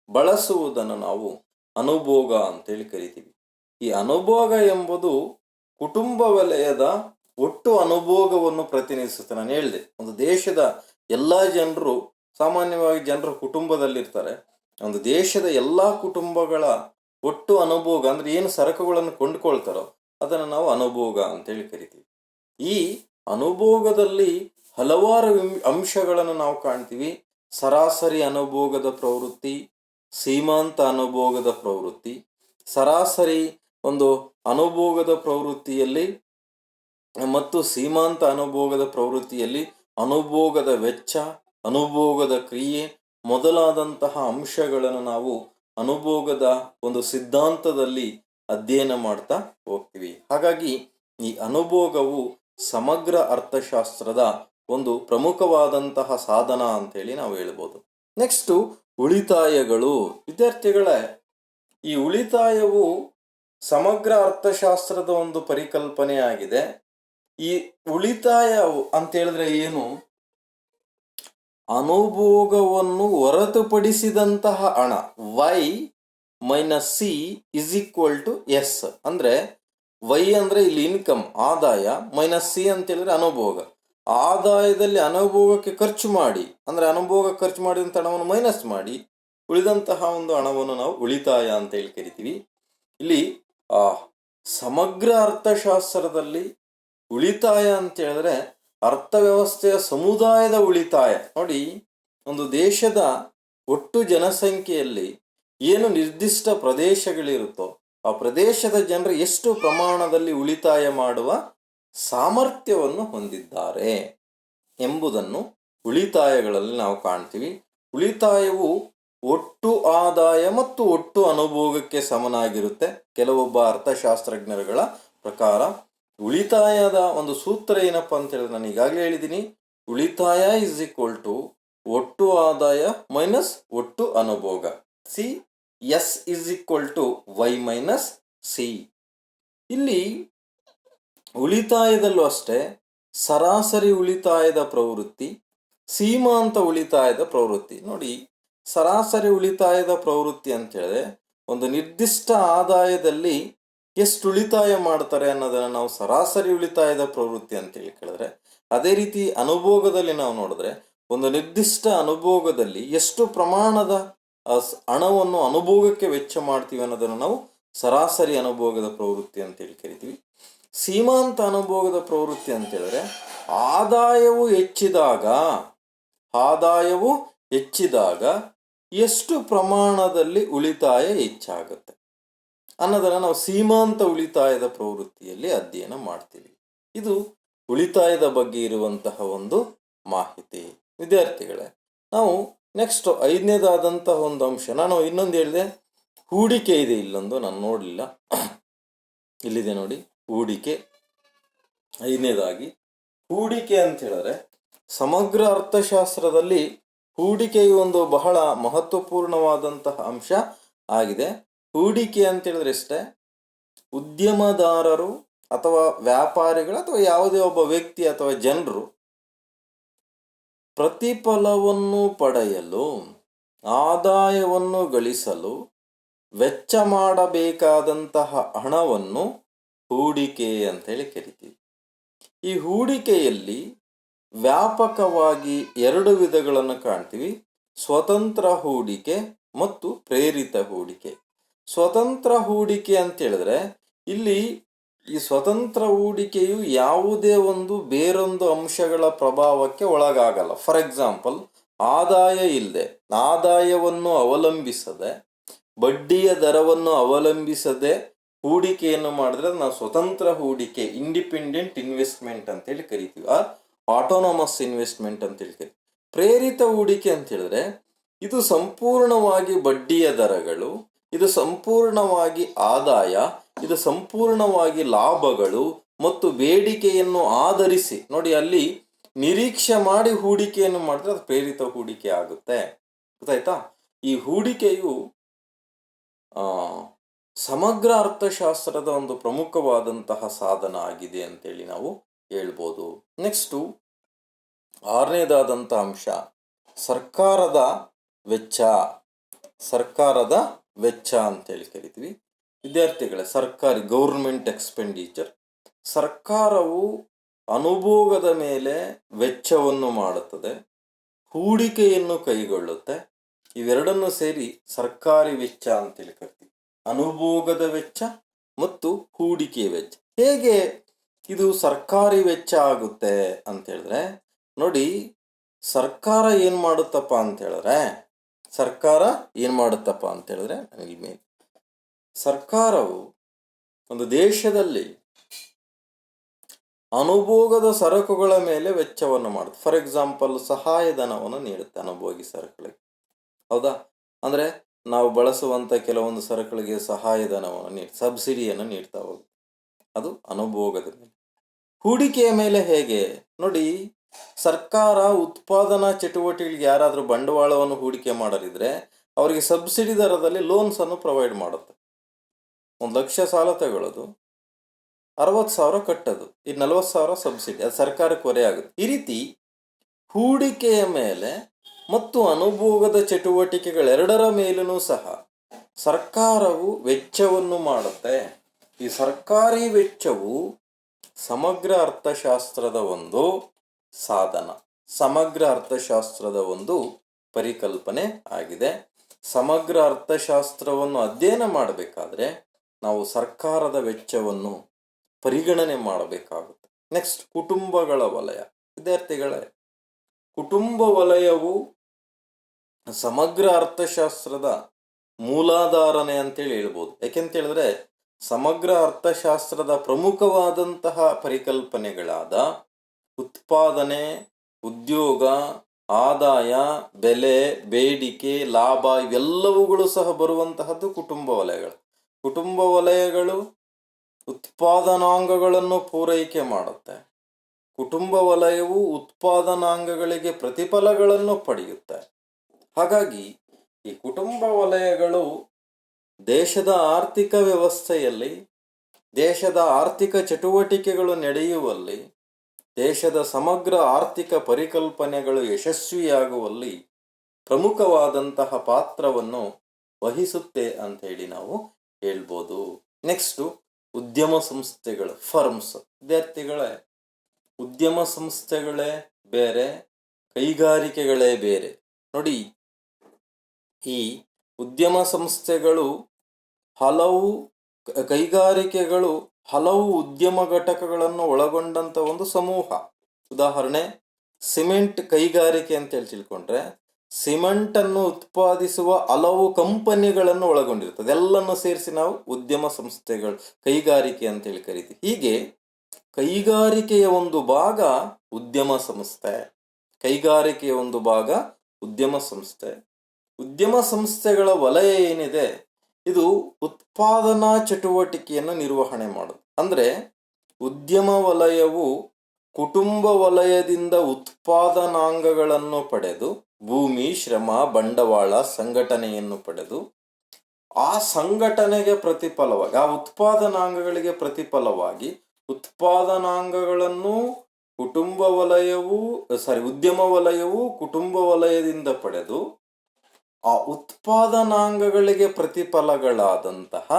ಬಳಸುವುದನ್ನು ನಾವು ಅನುಭೋಗ ಅಂತೇಳಿ ಕರಿತೀವಿ. ಈ ಅನುಭೋಗ ಎಂಬುದು ಕುಟುಂಬ ವಲಯದ ಒಟ್ಟು ಅನುಭೋಗವನ್ನು ಪ್ರತಿನಿಧಿಸುತ್ತೆ. ನಾನು ಹೇಳಿದೆ, ಒಂದು ದೇಶದ ಎಲ್ಲ ಜನರು, ಸಾಮಾನ್ಯವಾಗಿ ಜನರು ಕುಟುಂಬದಲ್ಲಿರ್ತಾರೆ. ಒಂದು ದೇಶದ ಎಲ್ಲ ಕುಟುಂಬಗಳ ಒಟ್ಟು ಅನುಭೋಗ ಅಂದ್ರೆ ಏನು ಸರಕುಗಳನ್ನು ಕೊಂಡುಕೊಳ್ತಾರೋ ಅದನ್ನು ನಾವು ಅನುಭೋಗ ಅಂತೇಳಿ ಕರಿತೀವಿ. ಈ ಅನುಭೋಗದಲ್ಲಿ ಹಲವಾರು ಅಂಶಗಳನ್ನು ನಾವು ಕಾಣ್ತೀವಿ. ಸರಾಸರಿ ಅನುಭೋಗದ ಪ್ರವೃತ್ತಿ, ಸೀಮಾಂತ ಅನುಭೋಗದ ಪ್ರವೃತ್ತಿ. ಸರಾಸರಿ ಒಂದು ಅನುಭೋಗದ ಪ್ರವೃತ್ತಿಯಲ್ಲಿ ಮತ್ತು ಸೀಮಾಂತ ಅನುಭೋಗದ ಪ್ರವೃತ್ತಿಯಲ್ಲಿ ಅನುಭೋಗದ ವೆಚ್ಚ, ಅನುಭೋಗದ ಕ್ರಿಯೆ ಮೊದಲಾದಂತಹ ಅಂಶಗಳನ್ನು ನಾವು ಅನುಭೋಗದ ಒಂದು ಸಿದ್ಧಾಂತದಲ್ಲಿ ಅಧ್ಯಯನ ಮಾಡ್ತಾ ಹೋಗ್ತೀವಿ. ಹಾಗಾಗಿ ಈ ಅನುಭೋಗವು ಸಮಗ್ರ ಅರ್ಥಶಾಸ್ತ್ರದ ಒಂದು ಪ್ರಮುಖವಾದಂತಹ ಸಾಧನ ಅಂತೇಳಿ ನಾವು ಹೇಳ್ಬೋದು. ನೆಕ್ಸ್ಟು ಉಳಿತಾಯಗಳು. ವಿದ್ಯಾರ್ಥಿಗಳೇ, ಈ ಉಳಿತಾಯವು ಸಮಗ್ರ ಅರ್ಥಶಾಸ್ತ್ರದ ಒಂದು ಪರಿಕಲ್ಪನೆ ಆಗಿದೆ. ಈ ಉಳಿತಾಯ ಅಂತ ಹೇಳಿದ್ರೆ ಏನು? ಅನುಭೋಗವನ್ನು ಹೊರತುಪಡಿಸಿದಂತಹ ಹಣ. Y minus C is equal to S. ಅಂದ್ರೆ ವೈ ಅಂದ್ರೆ ಇಲ್ಲಿ ಇನ್ಕಮ್, ಆದಾಯ, ಮೈನಸ್ ಸಿ ಅಂತ ಹೇಳಿದ್ರೆ ಅನುಭೋಗ. ಆದಾಯದಲ್ಲಿ ಅನುಭೋಗಕ್ಕೆ ಖರ್ಚು ಮಾಡಿ, ಅಂದ್ರೆ ಅನುಭೋಗ ಖರ್ಚು ಮಾಡಿದಂಥ ಹಣವನ್ನು ಮೈನಸ್ ಮಾಡಿ ಉಳಿದಂತಹ ಒಂದು ಹಣವನ್ನು ನಾವು ಉಳಿತಾಯ ಅಂತ ಹೇಳಿ ಕರಿತೀವಿ. ಇಲ್ಲಿ ಸಮಗ್ರ ಅರ್ಥಶಾಸ್ತ್ರದಲ್ಲಿ ಉಳಿತಾಯ ಅಂತ ಹೇಳಿದ್ರೆ ಅರ್ಥವ್ಯವಸ್ಥೆಯ ಸಮುದಾಯದ ಉಳಿತಾಯ. ನೋಡಿ, ಒಂದು ದೇಶದ ಒಟ್ಟು ಜನಸಂಖ್ಯೆಯಲ್ಲಿ ಏನು ನಿರ್ದಿಷ್ಟ ಪ್ರದೇಶಗಳಿರುತ್ತೋ ಆ ಪ್ರದೇಶದ ಜನರು ಎಷ್ಟು ಪ್ರಮಾಣದಲ್ಲಿ ಉಳಿತಾಯ ಮಾಡುವ ಸಾಮರ್ಥ್ಯವನ್ನು ಹೊಂದಿದ್ದಾರೆ ಎಂಬುದನ್ನು ಉಳಿತಾಯಗಳಲ್ಲಿ ನಾವು ಕಾಣ್ತೀವಿ. ಉಳಿತಾಯವು ಒಟ್ಟು ಆದಾಯ ಮತ್ತು ಒಟ್ಟು ಅನುಭೋಗಕ್ಕೆ ಸಮನಾಗಿರುತ್ತೆ. ಕೆಲವೊಬ್ಬ ಅರ್ಥಶಾಸ್ತ್ರಜ್ಞರುಗಳ ಪ್ರಕಾರ ಉಳಿತಾಯದ ಒಂದು ಸೂತ್ರ ಏನಪ್ಪ ಅಂತ ಹೇಳಿದ್ರೆ ನಾನು ಈಗಾಗಲೇ ಹೇಳಿದ್ದೀನಿ, ಉಳಿತಾಯ ಇಸ್ ಈಕ್ವಲ್ ಟು ಒಟ್ಟು ಆದಾಯ ಮೈನಸ್ ಒಟ್ಟು ಅನುಭೋಗ. C S is equal to Y minus C. ಇಲ್ಲಿ ಉಳಿತಾಯದಲ್ಲೂ ಅಷ್ಟೇ ಸರಾಸರಿ ಉಳಿತಾಯದ ಪ್ರವೃತ್ತಿ, ಸೀಮಾಂತ ಉಳಿತಾಯದ ಪ್ರವೃತ್ತಿ. ನೋಡಿ, ಸರಾಸರಿ ಉಳಿತಾಯದ ಪ್ರವೃತ್ತಿ ಅಂತ ಹೇಳಿದ್ರೆ ಒಂದು ನಿರ್ದಿಷ್ಟ ಆದಾಯದಲ್ಲಿ ಎಷ್ಟು ಉಳಿತಾಯ ಮಾಡ್ತಾರೆ ಅನ್ನೋದನ್ನು ನಾವು ಸರಾಸರಿ ಉಳಿತಾಯದ ಪ್ರವೃತ್ತಿ ಅಂತೇಳಿ ಕೇಳಿದ್ರೆ, ಅದೇ ರೀತಿ ಅನುಭೋಗದಲ್ಲಿ ನಾವು ನೋಡಿದ್ರೆ ಒಂದು ನಿರ್ದಿಷ್ಟ ಅನುಭೋಗದಲ್ಲಿ ಎಷ್ಟು ಪ್ರಮಾಣದ ಹಣವನ್ನು ಅನುಭೋಗಕ್ಕೆ ವೆಚ್ಚ ಮಾಡ್ತೀವಿ ಅನ್ನೋದನ್ನು ನಾವು ಸರಾಸರಿ ಅನುಭೋಗದ ಪ್ರವೃತ್ತಿ ಅಂತೇಳಿ ಕರಿತೀವಿ. ಸೀಮಾಂತ ಅನುಭೋಗದ ಪ್ರವೃತ್ತಿ ಅಂತ ಹೇಳಿದ್ರೆ ಆದಾಯವು ಹೆಚ್ಚಿದಾಗ ಎಷ್ಟು ಪ್ರಮಾಣದಲ್ಲಿ ಉಳಿತಾಯ ಹೆಚ್ಚಾಗುತ್ತೆ ಅನ್ನೋದನ್ನು ನಾವು ಸೀಮಾಂತ ಉಳಿತಾಯದ ಪ್ರವೃತ್ತಿಯಲ್ಲಿ ಅಧ್ಯಯನ ಮಾಡ್ತೀವಿ. ಇದು ಉಳಿತಾಯದ ಬಗ್ಗೆ ಇರುವಂತಹ ಒಂದು ಮಾಹಿತಿ. ವಿದ್ಯಾರ್ಥಿಗಳೇ, ನಾವು ನೆಕ್ಸ್ಟ್ 5ನೇದಾದಂತಹ ಒಂದು ಅಂಶ, ನಾನು ಇನ್ನೊಂದು ಹೇಳಿದೆ, ಹೂಡಿಕೆ ಇದೆ. ಇಲ್ಲೊಂದು ನಾನು ನೋಡಲಿಲ್ಲ, ಇಲ್ಲಿದೆ ನೋಡಿ, ಹೂಡಿಕೆ. 5ನೇದಾಗಿ ಹೂಡಿಕೆ ಅಂತ ಹೇಳಿದ್ರೆ ಸಮಗ್ರ ಅರ್ಥಶಾಸ್ತ್ರದಲ್ಲಿ ಹೂಡಿಕೆಯು ಒಂದು ಬಹಳ ಮಹತ್ವಪೂರ್ಣವಾದಂತಹ ಅಂಶ ಆಗಿದೆ. ಹೂಡಿಕೆ ಅಂತ ಹೇಳಿದ್ರೆ ಇಷ್ಟೇ, ಉದ್ಯಮದಾರರು ಅಥವಾ ವ್ಯಾಪಾರಿಗಳು ಅಥವಾ ಯಾವುದೇ ಒಬ್ಬ ವ್ಯಕ್ತಿ ಅಥವಾ ಜನರು ಪ್ರತಿಫಲವನ್ನು ಪಡೆಯಲು, ಆದಾಯವನ್ನು ಗಳಿಸಲು ವೆಚ್ಚ ಮಾಡಬೇಕಾದಂತಹ ಹಣವನ್ನು ಹೂಡಿಕೆ ಅಂತೇಳಿ ಕರಿತೀವಿ. ಈ ಹೂಡಿಕೆಯಲ್ಲಿ ವ್ಯಾಪಕವಾಗಿ ಎರಡು ವಿಧಗಳನ್ನು ಕಾಣ್ತೀವಿ: ಸ್ವತಂತ್ರ ಹೂಡಿಕೆ ಮತ್ತು ಪ್ರೇರಿತ ಹೂಡಿಕೆ. ಸ್ವತಂತ್ರ ಹೂಡಿಕೆ ಅಂತ ಹೇಳಿದ್ರೆ ಇಲ್ಲಿ ಈ ಸ್ವತಂತ್ರ ಹೂಡಿಕೆಯು ಯಾವುದೇ ಒಂದು ಬೇರೊಂದು ಅಂಶಗಳ ಪ್ರಭಾವಕ್ಕೆ ಒಳಗಾಗಲ್ಲ. ಫಾರ್ ಎಕ್ಸಾಂಪಲ್, ಆದಾಯ ಇಲ್ಲದೆ, ಆದಾಯವನ್ನು ಅವಲಂಬಿಸದೆ, ಬಡ್ಡಿಯ ದರವನ್ನು ಅವಲಂಬಿಸದೆ ಹೂಡಿಕೆಯನ್ನು ಮಾಡಿದ್ರೆ ನಾವು ಸ್ವತಂತ್ರ ಹೂಡಿಕೆ, ಇಂಡಿಪೆಂಡೆಂಟ್ ಇನ್ವೆಸ್ಟ್ಮೆಂಟ್ ಅಂತೇಳಿ ಕರಿತೀವಿ, ಆಟೋನಮಸ್ ಇನ್ವೆಸ್ಟ್ಮೆಂಟ್ ಅಂತೇಳಿ ಕರಿತೀವಿ. ಪ್ರೇರಿತ ಹೂಡಿಕೆ ಅಂತ ಹೇಳಿದ್ರೆ ಇದು ಸಂಪೂರ್ಣವಾಗಿ ಬಡ್ಡಿಯ ದರಗಳು, ಇದು ಸಂಪೂರ್ಣವಾಗಿ ಆದಾಯ, ಇದು ಸಂಪೂರ್ಣವಾಗಿ ಲಾಭಗಳು ಮತ್ತು ಬೇಡಿಕೆಯನ್ನು ಆಧರಿಸಿ, ನೋಡಿ ಅಲ್ಲಿ ನಿರೀಕ್ಷೆ ಮಾಡಿ ಹೂಡಿಕೆಯನ್ನು ಮಾಡಿದ್ರೆ ಅದು ಪ್ರೇರಿತ ಹೂಡಿಕೆ ಆಗುತ್ತೆ. ಗೊತ್ತಾಯ್ತಾ? ಈ ಹೂಡಿಕೆಯು ಸಮಗ್ರ ಅರ್ಥಶಾಸ್ತ್ರದ ಒಂದು ಪ್ರಮುಖವಾದಂತಹ ಸಾಧನ ಆಗಿದೆ ಅಂತೇಳಿ ನಾವು ಹೇಳ್ಬೋದು. ನೆಕ್ಸ್ಟು 6ನೇದಾದಂಥ ಅಂಶ ಸರ್ಕಾರದ ವೆಚ್ಚ. ಸರ್ಕಾರದ ವೆಚ್ಚ ಅಂತೇಳಿ ಕರಿತೀವಿ. ವಿದ್ಯಾರ್ಥಿಗಳೇ, ಗೌರ್ಮೆಂಟ್ ಎಕ್ಸ್ಪೆಂಡಿಚರ್. ಸರ್ಕಾರವು ಅನುಭೋಗದ ಮೇಲೆ ವೆಚ್ಚವನ್ನು ಮಾಡುತ್ತದೆ, ಹೂಡಿಕೆಯನ್ನು ಕೈಗೊಳ್ಳುತ್ತೆ. ಇವೆರಡನ್ನು ಸೇರಿ ಸರ್ಕಾರಿ ವೆಚ್ಚ ಅಂತೇಳಿ ಕರಿತೀವಿ. ಅನುಭೋಗದ ವೆಚ್ಚ ಮತ್ತು ಹೂಡಿಕೆ ವೆಚ್ಚ. ಹೇಗೆ ಇದು ಸರ್ಕಾರಿ ವೆಚ್ಚ ಆಗುತ್ತೆ ಅಂತ ಹೇಳಿದ್ರೆ, ನೋಡಿ, ಸರ್ಕಾರ ಏನು ಮಾಡುತ್ತಪ್ಪ ಅಂತ ಹೇಳಿದ್ರೆ ನನಗೆ ಸರ್ಕಾರವು ಒಂದು ದೇಶದಲ್ಲಿ ಅನುಭೋಗದ ಸರಕುಗಳ ಮೇಲೆ ವೆಚ್ಚವನ್ನು ಮಾಡುತ್ತೆ. ಫಾರ್ ಎಕ್ಸಾಂಪಲ್, ಸಹಾಯಧನವನ್ನು ನೀಡುತ್ತೆ ಅನುಭೋಗಿ ಸರಕುಗಳಿಗೆ. ಹೌದಾ? ಅಂದರೆ ನಾವು ಬಳಸುವಂಥ ಕೆಲವೊಂದು ಸರಕುಗಳಿಗೆ ಸಹಾಯಧನವನ್ನು ಸಬ್ಸಿಡಿಯನ್ನು ನೀಡ್ತಾ ಹೋಗುತ್ತೆ. ಅದು ಅನುಭೋಗದ ಮೇಲೆ. ಹೂಡಿಕೆಯ ಮೇಲೆ ಹೇಗೆ ನೋಡಿ, ಸರ್ಕಾರ ಉತ್ಪಾದನಾ ಚಟುವಟಿಕೆಗಳಿಗೆ ಯಾರಾದರೂ ಬಂಡವಾಳವನ್ನು ಹೂಡಿಕೆ ಮಾಡಲಿದ್ರೆ ಅವರಿಗೆ ಸಬ್ಸಿಡಿ ದರದಲ್ಲಿ ಲೋನ್ಸ್ ಅನ್ನು ಪ್ರೊವೈಡ್ ಮಾಡುತ್ತೆ. 1,00,000 ಸಾಲ ತಗೊಳ್ಳೋದು, 60,000 ಕಟ್ಟೋದು, ಈ 40,000 ಸಬ್ಸಿಡಿ, ಅದು ಸರ್ಕಾರಕ್ಕೆ ಹೊರೆ ಆಗುತ್ತೆ. ಈ ರೀತಿ ಹೂಡಿಕೆಯ ಮೇಲೆ ಮತ್ತು ಅನುಭೋಗದ ಚಟುವಟಿಕೆಗಳೆರಡರ ಮೇಲೂ ಸಹ ಸರ್ಕಾರವು ವೆಚ್ಚವನ್ನು ಮಾಡುತ್ತೆ. ಈ ಸರ್ಕಾರಿ ವೆಚ್ಚವು ಸಮಗ್ರ ಅರ್ಥಶಾಸ್ತ್ರದ ಒಂದು ಸಾಧನ, ಸಮಗ್ರ ಅರ್ಥಶಾಸ್ತ್ರದ ಒಂದು ಪರಿಕಲ್ಪನೆ ಆಗಿದೆ. ಸಮಗ್ರ ಅರ್ಥಶಾಸ್ತ್ರವನ್ನು ಅಧ್ಯಯನ ಮಾಡಬೇಕಾದ್ರೆ ನಾವು ಸರ್ಕಾರದ ವೆಚ್ಚವನ್ನು ಪರಿಗಣನೆ ಮಾಡಬೇಕಾಗುತ್ತೆ. ನೆಕ್ಸ್ಟ್, ಕುಟುಂಬಗಳ ವಲಯ. ವಿದ್ಯಾರ್ಥಿಗಳೇ, ಕುಟುಂಬ ವಲಯವು ಸಮಗ್ರ ಅರ್ಥಶಾಸ್ತ್ರದ ಮೂಲಾಧಾರನೆ ಅಂತೇಳಿ ಹೇಳ್ಬೋದು. ಯಾಕೆಂತ ಹೇಳಿದ್ರೆ ಸಮಗ್ರ ಅರ್ಥಶಾಸ್ತ್ರದ ಪ್ರಮುಖವಾದಂತಹ ಪರಿಕಲ್ಪನೆಗಳಾದ ಉತ್ಪಾದನೆ, ಉದ್ಯೋಗ, ಆದಾಯ, ಬೆಲೆ, ಬೇಡಿಕೆ, ಲಾಭ ಇವೆಲ್ಲವುಗಳು ಸಹ ಬರುವಂತಹದ್ದು ಕುಟುಂಬ ವಲಯಗಳು. ಕುಟುಂಬ ವಲಯಗಳು ಉತ್ಪಾದನಾಂಗಗಳನ್ನು ಪೂರೈಕೆ ಮಾಡುತ್ತೆ. ಕುಟುಂಬ ವಲಯವು ಉತ್ಪಾದನಾಂಗಗಳಿಗೆ ಪ್ರತಿಫಲಗಳನ್ನು ಪಡೆಯುತ್ತೆ. ಹಾಗಾಗಿ ಈ ಕುಟುಂಬ ವಲಯಗಳು ದೇಶದ ಆರ್ಥಿಕ ವ್ಯವಸ್ಥೆಯಲ್ಲಿ, ದೇಶದ ಆರ್ಥಿಕ ಚಟುವಟಿಕೆಗಳು ನಡೆಯುವಲ್ಲಿ, ದೇಶದ ಸಮಗ್ರ ಆರ್ಥಿಕ ಪರಿಕಲ್ಪನೆಗಳು ಯಶಸ್ವಿಯಾಗುವಲ್ಲಿ ಪ್ರಮುಖವಾದಂತಹ ಪಾತ್ರವನ್ನು ವಹಿಸುತ್ತೆ ಅಂತ ಹೇಳಿ ನಾವು ಹೇಳ್ಬೋದು. ನೆಕ್ಸ್ಟು, ಉದ್ಯಮ ಸಂಸ್ಥೆಗಳು, ಫರ್ಮ್ಸ್. ವಿದ್ಯಾರ್ಥಿಗಳೇ, ಉದ್ಯಮ ಸಂಸ್ಥೆಗಳೇ ಬೇರೆ, ಕೈಗಾರಿಕೆಗಳೇ ಬೇರೆ. ನೋಡಿ, ಈ ಉದ್ಯಮ ಸಂಸ್ಥೆಗಳು ಹಲವು, ಕೈಗಾರಿಕೆಗಳು ಹಲವು ಉದ್ಯಮ ಘಟಕಗಳನ್ನು ಒಳಗೊಂಡಂತ ಒಂದು ಸಮೂಹ. ಉದಾಹರಣೆ, ಸಿಮೆಂಟ್ ಕೈಗಾರಿಕೆ ಅಂತೇಳಿ ತಿಳ್ಕೊಂಡ್ರೆ ಸಿಮೆಂಟ್ ಅನ್ನು ಉತ್ಪಾದಿಸುವ ಹಲವು ಕಂಪನಿಗಳನ್ನು ಒಳಗೊಂಡಿರ್ತದೆ. ಎಲ್ಲನ್ನು ಸೇರಿಸಿ ನಾವು ಉದ್ಯಮ ಸಂಸ್ಥೆಗಳು, ಕೈಗಾರಿಕೆ ಅಂತೇಳಿ ಕರಿತೀವಿ. ಹೀಗೆ ಕೈಗಾರಿಕೆಯ ಒಂದು ಭಾಗ ಉದ್ಯಮ ಸಂಸ್ಥೆ, ಕೈಗಾರಿಕೆಯ ಒಂದು ಭಾಗ ಉದ್ಯಮ ಸಂಸ್ಥೆ. ಉದ್ಯಮ ಸಂಸ್ಥೆಗಳ ವಲಯ ಏನಿದೆ, ಇದು ಉತ್ಪಾದನಾ ಚಟುವಟಿಕೆಯನ್ನು ನಿರ್ವಹಣೆ ಮಾಡುತ್ತೆ. ಅಂದರೆ ಉದ್ಯಮ ವಲಯವು ಕುಟುಂಬ ವಲಯದಿಂದ ಉತ್ಪಾದನಾಂಗಗಳನ್ನು ಪಡೆದು, ಭೂಮಿ, ಶ್ರಮ, ಬಂಡವಾಳ, ಸಂಘಟನೆಯನ್ನು ಪಡೆದು, ಆ ಸಂಘಟನೆಗೆ ಪ್ರತಿಫಲವಾಗಿ, ಆ ಉತ್ಪಾದನಾಂಗಗಳಿಗೆ ಪ್ರತಿಫಲವಾಗಿ ಉತ್ಪಾದನಾಂಗಗಳನ್ನು ಉದ್ಯಮ ವಲಯವು ಕುಟುಂಬ ವಲಯದಿಂದ ಪಡೆದು, ಆ ಉತ್ಪಾದನಾಂಗಗಳಿಗೆ ಪ್ರತಿಫಲಗಳಾದಂತಹ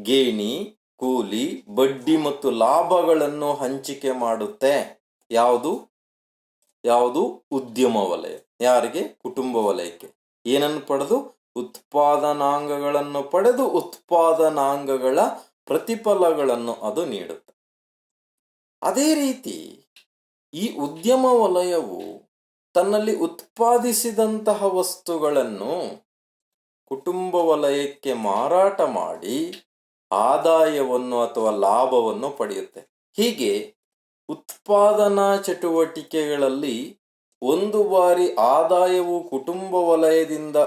ಗೇಣಿ, ಕೂಲಿ, ಬಡ್ಡಿ ಮತ್ತು ಲಾಭಗಳನ್ನು ಹಂಚಿಕೆ ಮಾಡುತ್ತೆ. ಯಾವುದು ಯಾವುದು ಉದ್ಯಮ ವಲಯ. ಯಾರಿಗೆ? ಕುಟುಂಬ ವಲಯಕ್ಕೆ. ಏನನ್ನು ಪಡೆದು? ಉತ್ಪಾದನಾಂಗಗಳನ್ನು ಪಡೆದು ಉತ್ಪಾದನಾಂಗಗಳ ಪ್ರತಿಫಲಗಳನ್ನು ಅದು ನೀಡುತ್ತೆ. ಅದೇ ರೀತಿ ಈ ಉದ್ಯಮ ವಲಯವು ತನ್ನಲ್ಲಿ ಉತ್ಪಾದಿಸಿದಂತಹ ವಸ್ತುಗಳನ್ನು ಕುಟುಂಬ ವಲಯಕ್ಕೆ ಮಾರಾಟ ಮಾಡಿ ಆದಾಯವನ್ನು ಅಥವಾ ಲಾಭವನ್ನು ಪಡೆಯುತ್ತೆ. ಹೀಗೆ ಉತ್ಪಾದನಾ ಚಟುವಟಿಕೆಗಳಲ್ಲಿ ಒಂದು ಬಾರಿ ಆದಾಯವು ಕುಟುಂಬ ವಲಯದಿಂದ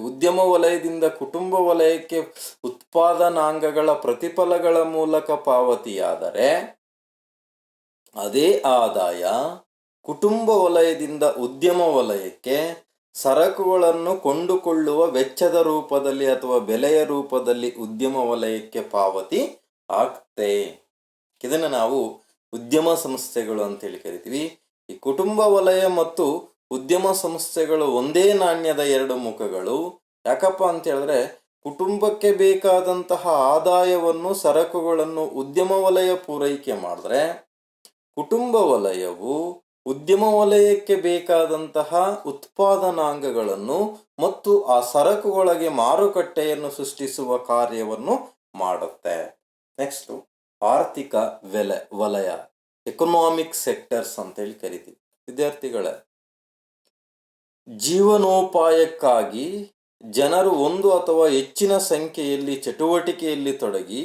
ಉದ್ಯಮ ವಲಯದಿಂದ ಕುಟುಂಬ ವಲಯಕ್ಕೆ ಉತ್ಪಾದನಾಂಗಗಳ ಪ್ರತಿಫಲಗಳ ಮೂಲಕ ಪಾವತಿಯಾದರೆ, ಅದೇ ಆದಾಯ ಕುಟುಂಬ ವಲಯದಿಂದ ಉದ್ಯಮ ವಲಯಕ್ಕೆ ಸರಕುಗಳನ್ನು ಕೊಂಡುಕೊಳ್ಳುವ ವೆಚ್ಚದ ರೂಪದಲ್ಲಿ ಅಥವಾ ಬೆಲೆಯ ರೂಪದಲ್ಲಿ ಉದ್ಯಮ ವಲಯಕ್ಕೆ ಪಾವತಿ ಆಗ್ತದೆ. ಇದನ್ನು ನಾವು ಉದ್ಯಮ ಸಂಸ್ಥೆಗಳು ಅಂತೇಳಿ ಕರಿತೀವಿ. ಈ ಕುಟುಂಬ ವಲಯ ಮತ್ತು ಉದ್ಯಮ ಸಂಸ್ಥೆಗಳು ಒಂದೇ ನಾಣ್ಯದ ಎರಡು ಮುಖಗಳು. ಯಾಕಪ್ಪ ಅಂತ ಹೇಳಿದ್ರೆ, ಕುಟುಂಬಕ್ಕೆ ಬೇಕಾದಂತಹ ಆದಾಯವನ್ನು, ಸರಕುಗಳನ್ನು ಉದ್ಯಮ ವಲಯ ಪೂರೈಕೆ ಮಾಡಿದ್ರೆ, ಕುಟುಂಬ ವಲಯವು ಉದ್ಯಮ ವಲಯಕ್ಕೆ ಬೇಕಾದಂತಹ ಉತ್ಪಾದನಾಂಗಗಳನ್ನು ಮತ್ತು ಆ ಸರಕುಗಳಿಗೆ ಮಾರುಕಟ್ಟೆಯನ್ನು ಸೃಷ್ಟಿಸುವ ಕಾರ್ಯವನ್ನು ಮಾಡುತ್ತೆ. ನೆಕ್ಸ್ಟ್, ಆರ್ಥಿಕ ವಲಯ, ಎಕನಾಮಿಕ್ ಸೆಕ್ಟರ್ಸ್ ಅಂತೇಳಿ ಕರಿತೀವಿ. ವಿದ್ಯಾರ್ಥಿಗಳೇ, ಜೀವನೋಪಾಯಕ್ಕಾಗಿ ಜನರು ಒಂದು ಅಥವಾ ಹೆಚ್ಚಿನ ಸಂಖ್ಯೆಯಲ್ಲಿ ಚಟುವಟಿಕೆಯಲ್ಲಿ ತೊಡಗಿ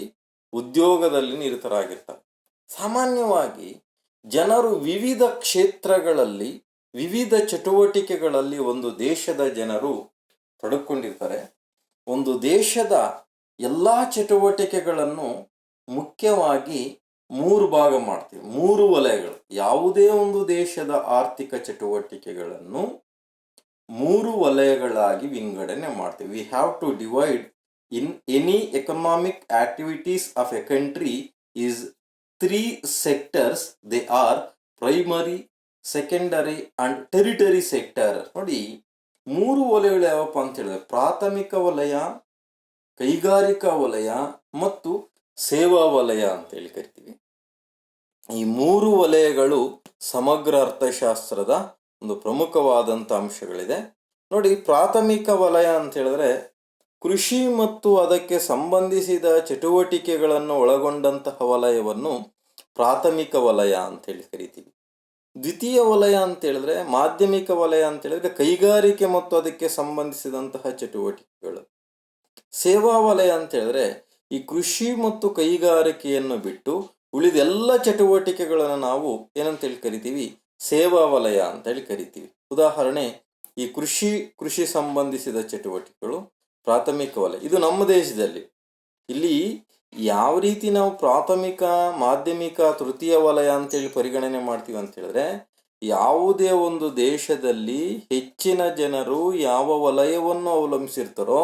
ಉದ್ಯೋಗದಲ್ಲಿ ನಿರತರಾಗಿರ್ತಾರೆ. ಸಾಮಾನ್ಯವಾಗಿ ಜನರು ವಿವಿಧ ಕ್ಷೇತ್ರಗಳಲ್ಲಿ, ವಿವಿಧ ಚಟುವಟಿಕೆಗಳಲ್ಲಿ ಒಂದು ದೇಶದ ಜನರು ತೊಡಕೊಂಡಿರ್ತಾರೆ. ಒಂದು ದೇಶದ ಎಲ್ಲ ಚಟುವಟಿಕೆಗಳನ್ನು ಮುಖ್ಯವಾಗಿ ಮೂರು ಭಾಗ ಮಾಡ್ತೀವಿ, ಮೂರು ವಲಯಗಳು. ಯಾವುದೇ ಒಂದು ದೇಶದ ಆರ್ಥಿಕ ಚಟುವಟಿಕೆಗಳನ್ನು ಮೂರು ವಲಯಗಳಾಗಿ ವಿಂಗಡಣೆ ಮಾಡ್ತೀವಿ. We have to divide in any economic activities of a country is 3 sectors. They are primary, secondary and tertiary sector. ನೋಡಿ, ಮೂರು ವಲಯಗಳು ಯಾವಪ್ಪ ಅಂತ ಹೇಳಿದ್ರೆ ಪ್ರಾಥಮಿಕ ವಲಯ, ಕೈಗಾರಿಕಾ ವಲಯ ಮತ್ತು ಸೇವಾ ವಲಯ ಅಂತೇಳಿ ಕರಿತೀವಿ. ಈ ಮೂರು ವಲಯಗಳು ಸಮಗ್ರ ಅರ್ಥಶಾಸ್ತ್ರದ ಒಂದು ಪ್ರಮುಖವಾದಂಥ ಅಂಶಗಳಿದೆ. ನೋಡಿ, ಪ್ರಾಥಮಿಕ ವಲಯ ಅಂತ ಹೇಳಿದ್ರೆ ಕೃಷಿ ಮತ್ತು ಅದಕ್ಕೆ ಸಂಬಂಧಿಸಿದ ಚಟುವಟಿಕೆಗಳನ್ನು ಒಳಗೊಂಡಂತಹ ವಲಯವನ್ನು ಪ್ರಾಥಮಿಕ ವಲಯ ಅಂತೇಳಿ ಕರಿತೀವಿ. ದ್ವಿತೀಯ ವಲಯ ಅಂತ ಹೇಳಿದ್ರೆ, ಮಾಧ್ಯಮಿಕ ವಲಯ ಅಂತ ಹೇಳಿದ್ರೆ ಕೈಗಾರಿಕೆ ಮತ್ತು ಅದಕ್ಕೆ ಸಂಬಂಧಿಸಿದಂತಹ ಚಟುವಟಿಕೆಗಳು. ಸೇವಾ ವಲಯ ಅಂತ ಹೇಳಿದ್ರೆ ಈ ಕೃಷಿ ಮತ್ತು ಕೈಗಾರಿಕೆಯನ್ನು ಬಿಟ್ಟು ಉಳಿದೆಲ್ಲ ಚಟುವಟಿಕೆಗಳನ್ನು ನಾವು ಏನಂತೇಳಿ ಕರಿತೀವಿ? ಸೇವಾ ವಲಯ ಅಂತೇಳಿ ಕರಿತೀವಿ. ಉದಾಹರಣೆ, ಈ ಕೃಷಿ ಸಂಬಂಧಿಸಿದ ಚಟುವಟಿಕೆಗಳು ಪ್ರಾಥಮಿಕ ವಲಯ. ಇದು ನಮ್ಮ ದೇಶದಲ್ಲಿ ಇಲ್ಲಿ ಯಾವ ರೀತಿ ನಾವು ಪ್ರಾಥಮಿಕ, ಮಾಧ್ಯಮಿಕ, ತೃತೀಯ ವಲಯ ಅಂತೇಳಿ ಪರಿಗಣನೆ ಮಾಡ್ತೀವಿ ಅಂತ ಹೇಳಿದ್ರೆ, ಯಾವುದೇ ಒಂದು ದೇಶದಲ್ಲಿ ಹೆಚ್ಚಿನ ಜನರು ಯಾವ ವಲಯವನ್ನು ಅವಲಂಬಿಸಿರ್ತಾರೋ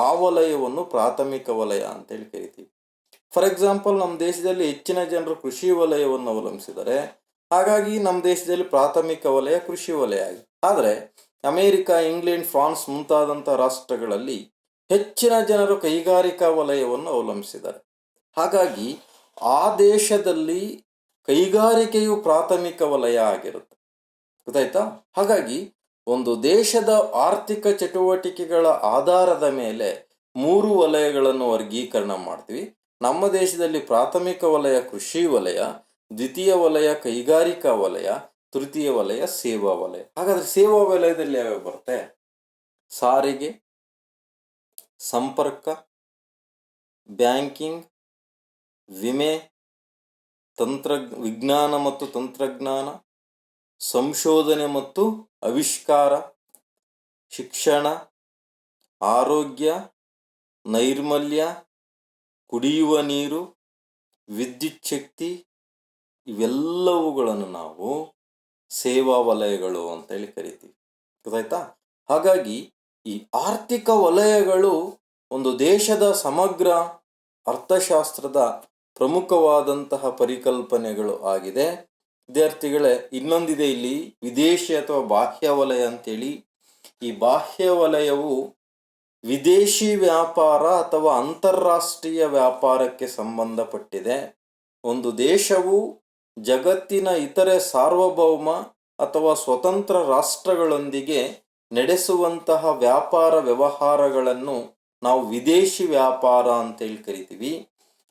ಆ ವಲಯವನ್ನು ಪ್ರಾಥಮಿಕ ವಲಯ ಅಂತೇಳಿ ಕರಿತೀವಿ. ಫಾರ್ ಎಕ್ಸಾಂಪಲ್, ನಮ್ಮ ದೇಶದಲ್ಲಿ ಹೆಚ್ಚಿನ ಜನರು ಕೃಷಿ ವಲಯವನ್ನು ಅವಲಂಬಿಸಿದ್ದಾರೆ, ಹಾಗಾಗಿ ನಮ್ಮ ದೇಶದಲ್ಲಿ ಪ್ರಾಥಮಿಕ ವಲಯ ಕೃಷಿ ವಲಯ ಆಗಿದೆ. ಆದರೆ ಅಮೇರಿಕ, ಇಂಗ್ಲೆಂಡ್, ಫ್ರಾನ್ಸ್ ಮುಂತಾದಂಥ ರಾಷ್ಟ್ರಗಳಲ್ಲಿ ಹೆಚ್ಚಿನ ಜನರು ಕೈಗಾರಿಕಾ ವಲಯವನ್ನು ಅವಲಂಬಿಸಿದ್ದಾರೆ. ಹಾಗಾಗಿ ಆ ದೇಶದಲ್ಲಿ ಕೈಗಾರಿಕೆಯು ಪ್ರಾಥಮಿಕ ವಲಯ ಆಗಿರುತ್ತೆ. ಗೊತ್ತಾಯ್ತಾ? ಹಾಗಾಗಿ ಒಂದು ದೇಶದ ಆರ್ಥಿಕ ಚಟುವಟಿಕೆಗಳ ಆಧಾರದ ಮೇಲೆ ಮೂರು ವಲಯಗಳನ್ನು ವರ್ಗೀಕರಣ ಮಾಡ್ತೀವಿ. ನಮ್ಮ ದೇಶದಲ್ಲಿ ಪ್ರಾಥಮಿಕ ವಲಯ ಕೃಷಿ ವಲಯ, ದ್ವಿತೀಯ ವಲಯ ಕೈಗಾರಿಕಾ ವಲಯ, ತೃತೀಯ ವಲಯ ಸೇವಾ ವಲಯ. ಹಾಗಾದ್ರೆ ಸೇವಾ ವಲಯದಲ್ಲಿ ಯಾವ್ಯಾವ ಬರುತ್ತೆ? ಸಾರಿಗೆ, ಸಂಪರ್ಕ, ಬ್ಯಾಂಕಿಂಗ್, ವಿಮೆ, ವಿಜ್ಞಾನ ಮತ್ತು ತಂತ್ರಜ್ಞಾನ, ಸಂಶೋಧನೆ ಮತ್ತು ಆವಿಷ್ಕಾರ, ಶಿಕ್ಷಣ, ಆರೋಗ್ಯ, ನೈರ್ಮಲ್ಯ, ಕುಡಿಯುವ ನೀರು, ವಿದ್ಯುತ್ ಶಕ್ತಿ, ಇವೆಲ್ಲವುಗಳನ್ನು ನಾವು ಸೇವಾ ವಲಯಗಳು ಅಂತೇಳಿ ಕರಿತೀವಿ. ಗೊತ್ತಾಯ್ತಾ? ಹಾಗಾಗಿ ಈ ಆರ್ಥಿಕ ವಲಯಗಳು ಒಂದು ದೇಶದ ಸಮಗ್ರ ಅರ್ಥಶಾಸ್ತ್ರದ ಪ್ರಮುಖವಾದಂತಹ ಪರಿಕಲ್ಪನೆಗಳು ಆಗಿದೆ. ವಿದ್ಯಾರ್ಥಿಗಳೇ, ಇನ್ನೊಂದಿದೆ ಇಲ್ಲಿ ವಿದೇಶಿ ಅಥವಾ ಬಾಹ್ಯ ವಲಯ ಅಂತೇಳಿ. ಈ ಬಾಹ್ಯ ವಲಯವು ವಿದೇಶಿ ವ್ಯಾಪಾರ ಅಥವಾ ಅಂತಾರಾಷ್ಟ್ರೀಯ ವ್ಯಾಪಾರಕ್ಕೆ ಸಂಬಂಧಪಟ್ಟಿದೆ. ಒಂದು ದೇಶವು ಜಗತ್ತಿನ ಇತರೆ ಸಾರ್ವಭೌಮ ಅಥವಾ ಸ್ವತಂತ್ರ ರಾಷ್ಟ್ರಗಳೊಂದಿಗೆ ನಡೆಸುವಂತಹ ವ್ಯಾಪಾರ ವ್ಯವಹಾರಗಳನ್ನು ನಾವು ವಿದೇಶಿ ವ್ಯಾಪಾರ ಅಂತೇಳಿ ಕರಿತೀವಿ.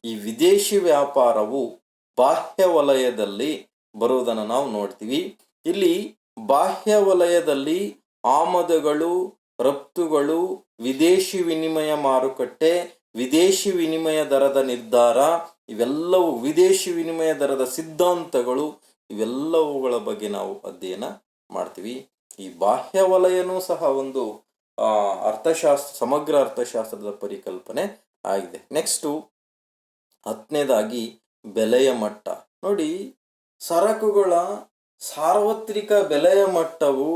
ಈ ವಿದೇಶಿ ವ್ಯಾಪಾರವು ಬಾಹ್ಯ ವಲಯದಲ್ಲಿ ಬರುವುದನ್ನು ನಾವು ನೋಡ್ತೀವಿ. ಇಲ್ಲಿ ಬಾಹ್ಯ ವಲಯದಲ್ಲಿ ಆಮದುಗಳು, ರಫ್ತುಗಳು, ವಿದೇಶಿ ವಿನಿಮಯ ಮಾರುಕಟ್ಟೆ, ವಿದೇಶಿ ವಿನಿಮಯ ದರದ ನಿರ್ಧಾರ, ಇವೆಲ್ಲವೂ ವಿದೇಶಿ ವಿನಿಮಯ ದರದ ಸಿದ್ಧಾಂತಗಳು, ಇವೆಲ್ಲವುಗಳ ಬಗ್ಗೆ ನಾವು ಅಧ್ಯಯನ ಮಾಡ್ತೀವಿ. ಈ ಬಾಹ್ಯ ವಲಯನೂ ಸಹ ಒಂದು ಸಮಗ್ರ ಅರ್ಥಶಾಸ್ತ್ರದ ಪರಿಕಲ್ಪನೆ ಆಗಿದೆ. ನೆಕ್ಸ್ಟು 10ನೇದಾಗಿ ಬೆಲೆಯ ಮಟ್ಟ. ನೋಡಿ, ಸರಕುಗಳ ಸಾರ್ವತ್ರಿಕ ಬೆಲೆಯ ಮಟ್ಟವು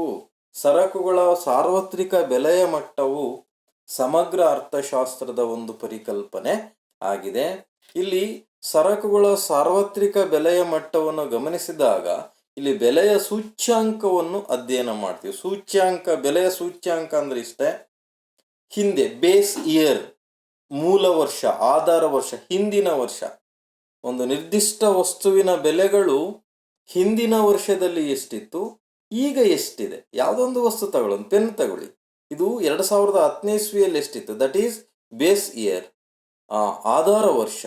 ಸಮಗ್ರ ಅರ್ಥಶಾಸ್ತ್ರದ ಒಂದು ಪರಿಕಲ್ಪನೆ ಆಗಿದೆ. ಇಲ್ಲಿ ಸರಕುಗಳ ಸಾರ್ವತ್ರಿಕ ಬೆಲೆಯ ಮಟ್ಟವನ್ನು ಗಮನಿಸಿದಾಗ ಇಲ್ಲಿ ಬೆಲೆಯ ಸೂಚ್ಯಾಂಕವನ್ನು ಅಧ್ಯಯನ ಮಾಡ್ತೀವಿ. ಬೆಲೆಯ ಸೂಚ್ಯಾಂಕ ಅಂದ್ರೆ ಇಷ್ಟೇ. ಹಿಂದೆ ಬೇಸ್ ಇಯರ್, ಮೂಲ ವರ್ಷ, ಆಧಾರ ವರ್ಷ, ಹಿಂದಿನ ವರ್ಷ. ಒಂದು ನಿರ್ದಿಷ್ಟ ವಸ್ತುವಿನ ಬೆಲೆಗಳು ಹಿಂದಿನ ವರ್ಷದಲ್ಲಿ ಎಷ್ಟಿತ್ತು, ಈಗ ಎಷ್ಟಿದೆ. ಯಾವುದೊಂದು ವಸ್ತು ತಗೊಳ್ಳೋದು, ಪೆನ್ ತಗೊಳ್ಳಿ, ಇದು 2010ನೇ ಇಸ್ವಿಯಲ್ಲಿ ಎಷ್ಟಿತ್ತು, ದಟ್ ಈಸ್ ಬೇಸ್ ಇಯರ್. ಆಧಾರ ವರ್ಷ,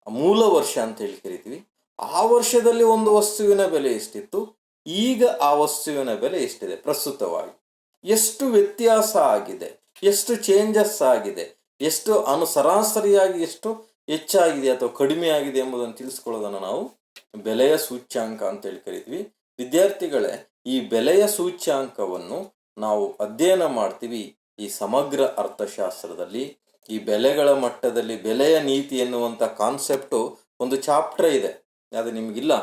ಮೂಲ ವರ್ಷ ಅಂತ ಹೇಳಿ ಕರಿತೀವಿ. ಆ ವರ್ಷದಲ್ಲಿ ಒಂದು ವಸ್ತುವಿನ ಬೆಲೆ ಎಷ್ಟಿತ್ತು, ಈಗ ಆ ವಸ್ತುವಿನ ಬೆಲೆ ಎಷ್ಟಿದೆ ಪ್ರಸ್ತುತವಾಗಿ, ಎಷ್ಟು ವ್ಯತ್ಯಾಸ ಆಗಿದೆ, ಎಷ್ಟು ಚೇಂಜಸ್ ಆಗಿದೆ, ಎಷ್ಟು ಸರಾಸರಿಯಾಗಿ ಎಷ್ಟು ಹೆಚ್ಚಾಗಿದೆ ಅಥವಾ ಕಡಿಮೆ ಆಗಿದೆ ಎಂಬುದನ್ನು ತಿಳಿಸ್ಕೊಳ್ಳೋದನ್ನು ನಾವು ಬೆಲೆಯ ಸೂಚ್ಯಾಂಕ ಅಂತೇಳಿ ಕರಿತೀವಿ. ವಿದ್ಯಾರ್ಥಿಗಳೇ, ಈ ಬೆಲೆಯ ಸೂಚ್ಯಾಂಕವನ್ನು ನಾವು ಅಧ್ಯಯನ ಮಾಡ್ತೀವಿ ಈ ಸಮಗ್ರ ಅರ್ಥಶಾಸ್ತ್ರದಲ್ಲಿ. ಈ ಬೆಲೆಗಳ ಮಟ್ಟದಲ್ಲಿ ಬೆಲೆಯ ನೀತಿ ಎನ್ನುವಂಥ ಕಾನ್ಸೆಪ್ಟು ಒಂದು ಚಾಪ್ಟರ್ ಇದೆ, ಅದು ನಿಮಗಿಲ್ಲ.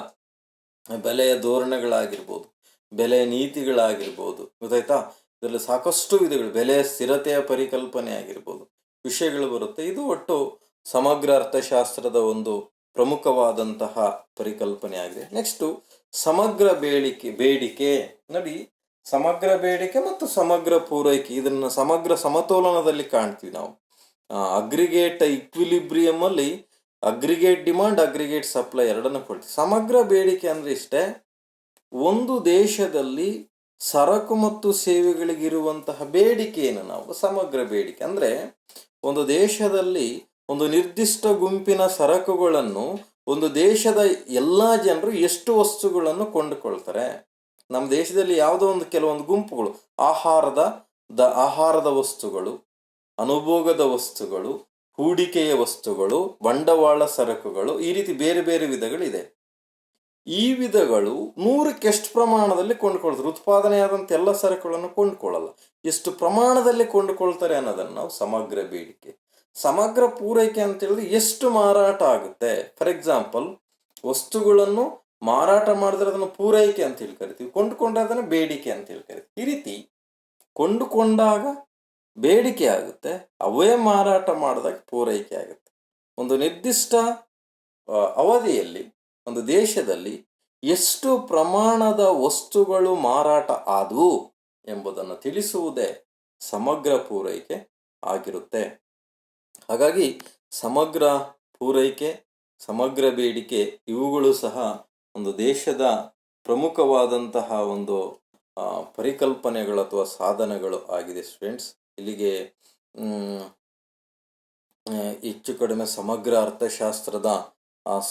ಬೆಲೆಯ ಧೋರಣೆಗಳಾಗಿರ್ಬೋದು, ಬೆಲೆಯ ನೀತಿಗಳಾಗಿರ್ಬೋದು, ಗೊತ್ತಾಯ್ತಾ? ಇದರಲ್ಲಿ ಸಾಕಷ್ಟು ವಿಧಗಳು, ಬೆಲೆಯ ಸ್ಥಿರತೆಯ ಪರಿಕಲ್ಪನೆ ಆಗಿರ್ಬೋದು, ವಿಷಯಗಳು ಬರುತ್ತೆ. ಇದು ಒಟ್ಟು ಸಮಗ್ರ ಅರ್ಥಶಾಸ್ತ್ರದ ಒಂದು ಪ್ರಮುಖವಾದಂತಹ ಪರಿಕಲ್ಪನೆ ಆಗಿದೆ. ನೆಕ್ಸ್ಟು ಸಮಗ್ರ ಬೇಡಿಕೆ. ನೋಡಿ, ಸಮಗ್ರ ಬೇಡಿಕೆ ಮತ್ತು ಸಮಗ್ರ ಪೂರೈಕೆ, ಇದನ್ನು ಸಮಗ್ರ ಸಮತೋಲನದಲ್ಲಿ ಕಾಣ್ತೀವಿ ನಾವು. ಅಗ್ರಿಗೇಟ್ ಇಕ್ವಿಲಿಬ್ರಿಯಮ್ ಅಲ್ಲಿ ಅಗ್ರಿಗೇಟ್ ಡಿಮಾಂಡ್, ಅಗ್ರಿಗೇಟ್ ಸಪ್ಲೈ ಎರಡನ್ನು ಕೊಡ್ತೀವಿ. ಸಮಗ್ರ ಬೇಡಿಕೆ ಅಂದ್ರೆ ಇಷ್ಟೇ. ಒಂದು ದೇಶದಲ್ಲಿ ಸರಕು ಮತ್ತು ಸೇವೆಗಳಿಗಿರುವಂತಹ ಬೇಡಿಕೆಯನ್ನು ನಾವು ಸಮಗ್ರ ಬೇಡಿಕೆ ಅಂದ್ರೆ, ಒಂದು ದೇಶದಲ್ಲಿ ಒಂದು ನಿರ್ದಿಷ್ಟ ಗುಂಪಿನ ಸರಕುಗಳನ್ನು ಒಂದು ದೇಶದ ಎಲ್ಲ ಜನರು ಎಷ್ಟು ವಸ್ತುಗಳನ್ನು ಕೊಂಡುಕೊಳ್ತಾರೆ. ನಮ್ಮ ದೇಶದಲ್ಲಿ ಯಾವುದೋ ಒಂದು ಕೆಲವೊಂದು ಗುಂಪುಗಳು, ಆಹಾರದ ವಸ್ತುಗಳು, ಅನುಭೋಗದ ವಸ್ತುಗಳು, ಹೂಡಿಕೆಯ ವಸ್ತುಗಳು, ಬಂಡವಾಳ ಸರಕುಗಳು, ಈ ರೀತಿ ಬೇರೆ ಬೇರೆ ವಿಧಗಳಿದೆ. ಈ ವಿಧಗಳು 100ಕ್ಕೆ ಎಷ್ಟು ಪ್ರಮಾಣದಲ್ಲಿ ಕೊಂಡುಕೊಳ್ತಾರೆ. ಉತ್ಪಾದನೆಯಾದಂಥ ಎಲ್ಲ ಸರಕುಗಳನ್ನು ಕೊಂಡುಕೊಳ್ಳಲ್ಲ, ಎಷ್ಟು ಪ್ರಮಾಣದಲ್ಲಿ ಕೊಂಡುಕೊಳ್ತಾರೆ ಅನ್ನೋದನ್ನು ನಾವು ಸಮಗ್ರ ಬೇಡಿಕೆ. ಸಮಗ್ರ ಪೂರೈಕೆ ಅಂತ ಹೇಳಿದ್ರೆ ಎಷ್ಟು ಮಾರಾಟ ಆಗುತ್ತೆ. ಫಾರ್ ಎಕ್ಸಾಂಪಲ್, ವಸ್ತುಗಳನ್ನು ಮಾರಾಟ ಮಾಡಿದ್ರೆ ಅದನ್ನು ಪೂರೈಕೆ ಅಂತ ಹೇಳಿ ಕರಿತೀವಿ, ಕೊಂಡುಕೊಂಡ್ರೆ ಅದನ್ನು ಬೇಡಿಕೆ ಅಂತ ಹೇಳಿ ಕರಿತೀವಿ. ಈ ರೀತಿ ಕೊಂಡುಕೊಂಡಾಗ ಬೇಡಿಕೆ ಆಗುತ್ತೆ, ಅವೇ ಮಾರಾಟ ಮಾಡಿದಾಗ ಪೂರೈಕೆ ಆಗುತ್ತೆ. ಒಂದು ನಿರ್ದಿಷ್ಟ ಅವಧಿಯಲ್ಲಿ ಒಂದು ದೇಶದಲ್ಲಿ ಎಷ್ಟು ಪ್ರಮಾಣದ ವಸ್ತುಗಳು ಮಾರಾಟ ಆದವು ಎಂಬುದನ್ನು ತಿಳಿಸುವುದೇ ಸಮಗ್ರ ಪೂರೈಕೆ ಆಗಿರುತ್ತೆ. ಹಾಗಾಗಿ ಸಮಗ್ರ ಪೂರೈಕೆ, ಸಮಗ್ರ ಬೇಡಿಕೆ ಇವುಗಳು ಸಹ ಒಂದು ದೇಶದ ಪ್ರಮುಖವಾದಂತಹ ಒಂದು ಪರಿಕಲ್ಪನೆಗಳು ಅಥವಾ ಸಾಧನಗಳು ಆಗಿದೆ. ಸ್ಟೂಡೆಂಟ್ಸ್, ಇಲ್ಲಿಗೆ ಹೆಚ್ಚು ಕಡಿಮೆ ಸಮಗ್ರ ಅರ್ಥಶಾಸ್ತ್ರದ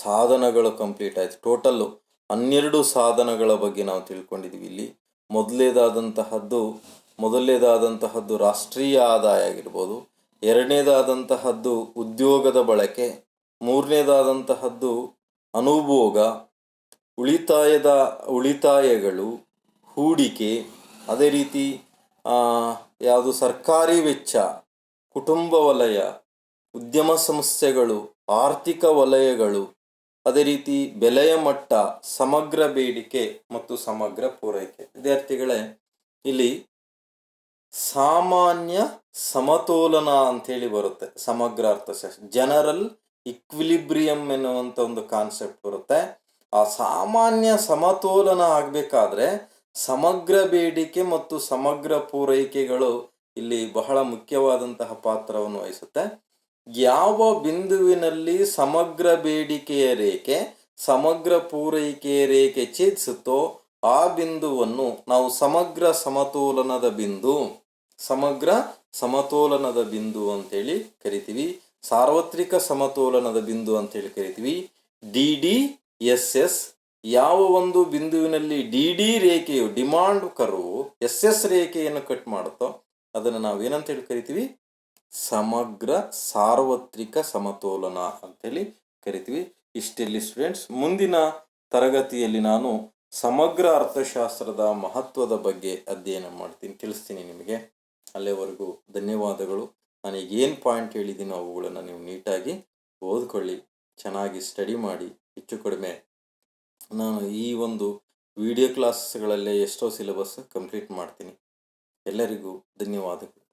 ಸಾಧನಗಳು ಕಂಪ್ಲೀಟ್ ಆಯಿತು. ಟೋಟಲ್ಲು 12 ಸಾಧನಗಳ ಬಗ್ಗೆ ನಾವು ತಿಳ್ಕೊಂಡಿದ್ದೀವಿ. ಇಲ್ಲಿ ಮೊದಲನೇದಾದಂತಹದ್ದು ರಾಷ್ಟ್ರೀಯ ಆದಾಯ ಆಗಿರ್ಬೋದು, ಎರಡನೇದಾದಂತಹದ್ದು ಉದ್ಯೋಗದ ಬಳಕೆ, ಮೂರನೇದಾದಂತಹದ್ದು ಅನುಭೋಗ, ಉಳಿತಾಯಗಳು, ಹೂಡಿಕೆ, ಅದೇ ರೀತಿ ಯಾವುದು ಸರ್ಕಾರಿ ವೆಚ್ಚ, ಕುಟುಂಬ ವಲಯ, ಉದ್ಯಮ ಸಂಸ್ಥೆಗಳು, ಆರ್ಥಿಕ ವಲಯಗಳು, ಅದೇ ರೀತಿ ಬೆಲೆಯ ಮಟ್ಟ, ಸಮಗ್ರ ಬೇಡಿಕೆ ಮತ್ತು ಸಮಗ್ರ ಪೂರೈಕೆ. ವಿದ್ಯಾರ್ಥಿಗಳೇ, ಇಲ್ಲಿ ಸಾಮಾನ್ಯ ಸಮತೋಲನ ಅಂಥೇಳಿ ಬರುತ್ತೆ ಸಮಗ್ರ ಅರ್ಥಶಾಸ್ತ್ರ. ಜನರಲ್ ಇಕ್ವಿಲಿಬ್ರಿಯಂ ಎನ್ನುವಂಥ ಒಂದು ಕಾನ್ಸೆಪ್ಟ್ ಬರುತ್ತೆ. ಆ ಸಾಮಾನ್ಯ ಸಮತೋಲನ ಆಗಬೇಕಾದ್ರೆ ಸಮಗ್ರ ಬೇಡಿಕೆ ಮತ್ತು ಸಮಗ್ರ ಪೂರೈಕೆಗಳು ಇಲ್ಲಿ ಬಹಳ ಮುಖ್ಯವಾದಂತಹ ಪಾತ್ರವನ್ನು ವಹಿಸುತ್ತೆ. ಯಾವ ಬಿಂದುವಿನಲ್ಲಿ ಸಮಗ್ರ ಬೇಡಿಕೆಯ ರೇಖೆ ಸಮಗ್ರ ಪೂರೈಕೆಯ ರೇಖೆ ಛೇದಿಸುತ್ತೋ ಆ ಬಿಂದುವನ್ನು ನಾವು ಸಮಗ್ರ ಸಮತೋಲನದ ಬಿಂದು ಅಂತೇಳಿ ಕರಿತೀವಿ. ಸಾರ್ವತ್ರಿಕ ಸಮತೋಲನದ ಬಿಂದು ಅಂತೇಳಿ ಕರಿತೀವಿ. DDSS. ಯಾವ ಒಂದು ಬಿಂದುವಿನಲ್ಲಿ DD ರೇಖೆಯು ಡಿಮಾಂಡ್ ಕರ್ವ್ SS ರೇಖೆಯನ್ನು ಕಟ್ ಮಾಡುತ್ತೋ ಅದನ್ನು ನಾವೇನಂತೇಳಿ ಕರಿತೀವಿ? ಸಮಗ್ರ ಸಾರ್ವತ್ರಿಕ ಸಮತೋಲನ ಅಂತೇಳಿ ಕರಿತೀವಿ. ಇಷ್ಟೆಲ್ಲಿ ಸ್ಟೂಡೆಂಟ್ಸ್, ಮುಂದಿನ ತರಗತಿಯಲ್ಲಿ ನಾನು ಸಮಗ್ರ ಅರ್ಥಶಾಸ್ತ್ರದ ಮಹತ್ವದ ಬಗ್ಗೆ ಅಧ್ಯಯನ ಮಾಡ್ತೀನಿ, ತಿಳಿಸ್ತೀನಿ ನಿಮಗೆ. ಅಲ್ಲಿವರೆಗೂ ಧನ್ಯವಾದಗಳು. ನಾನೀಗ ಏನು ಪಾಯಿಂಟ್ ಹೇಳಿದ್ದೀನೋ ಅವುಗಳನ್ನು ನೀವು ನೀಟಾಗಿ ಓದ್ಕೊಳ್ಳಿ, ಚೆನ್ನಾಗಿ ಸ್ಟಡಿ ಮಾಡಿ. ಹೆಚ್ಚು ಕಡಿಮೆ ನಾನು ಈ ಒಂದು ವಿಡಿಯೋ ಕ್ಲಾಸ್ಗಳಲ್ಲೇ ಎಷ್ಟೋ ಸಿಲೆಬಸ್ ಕಂಪ್ಲೀಟ್ ಮಾಡ್ತೀನಿ. ಎಲ್ಲರಿಗೂ ಧನ್ಯವಾದಗಳು.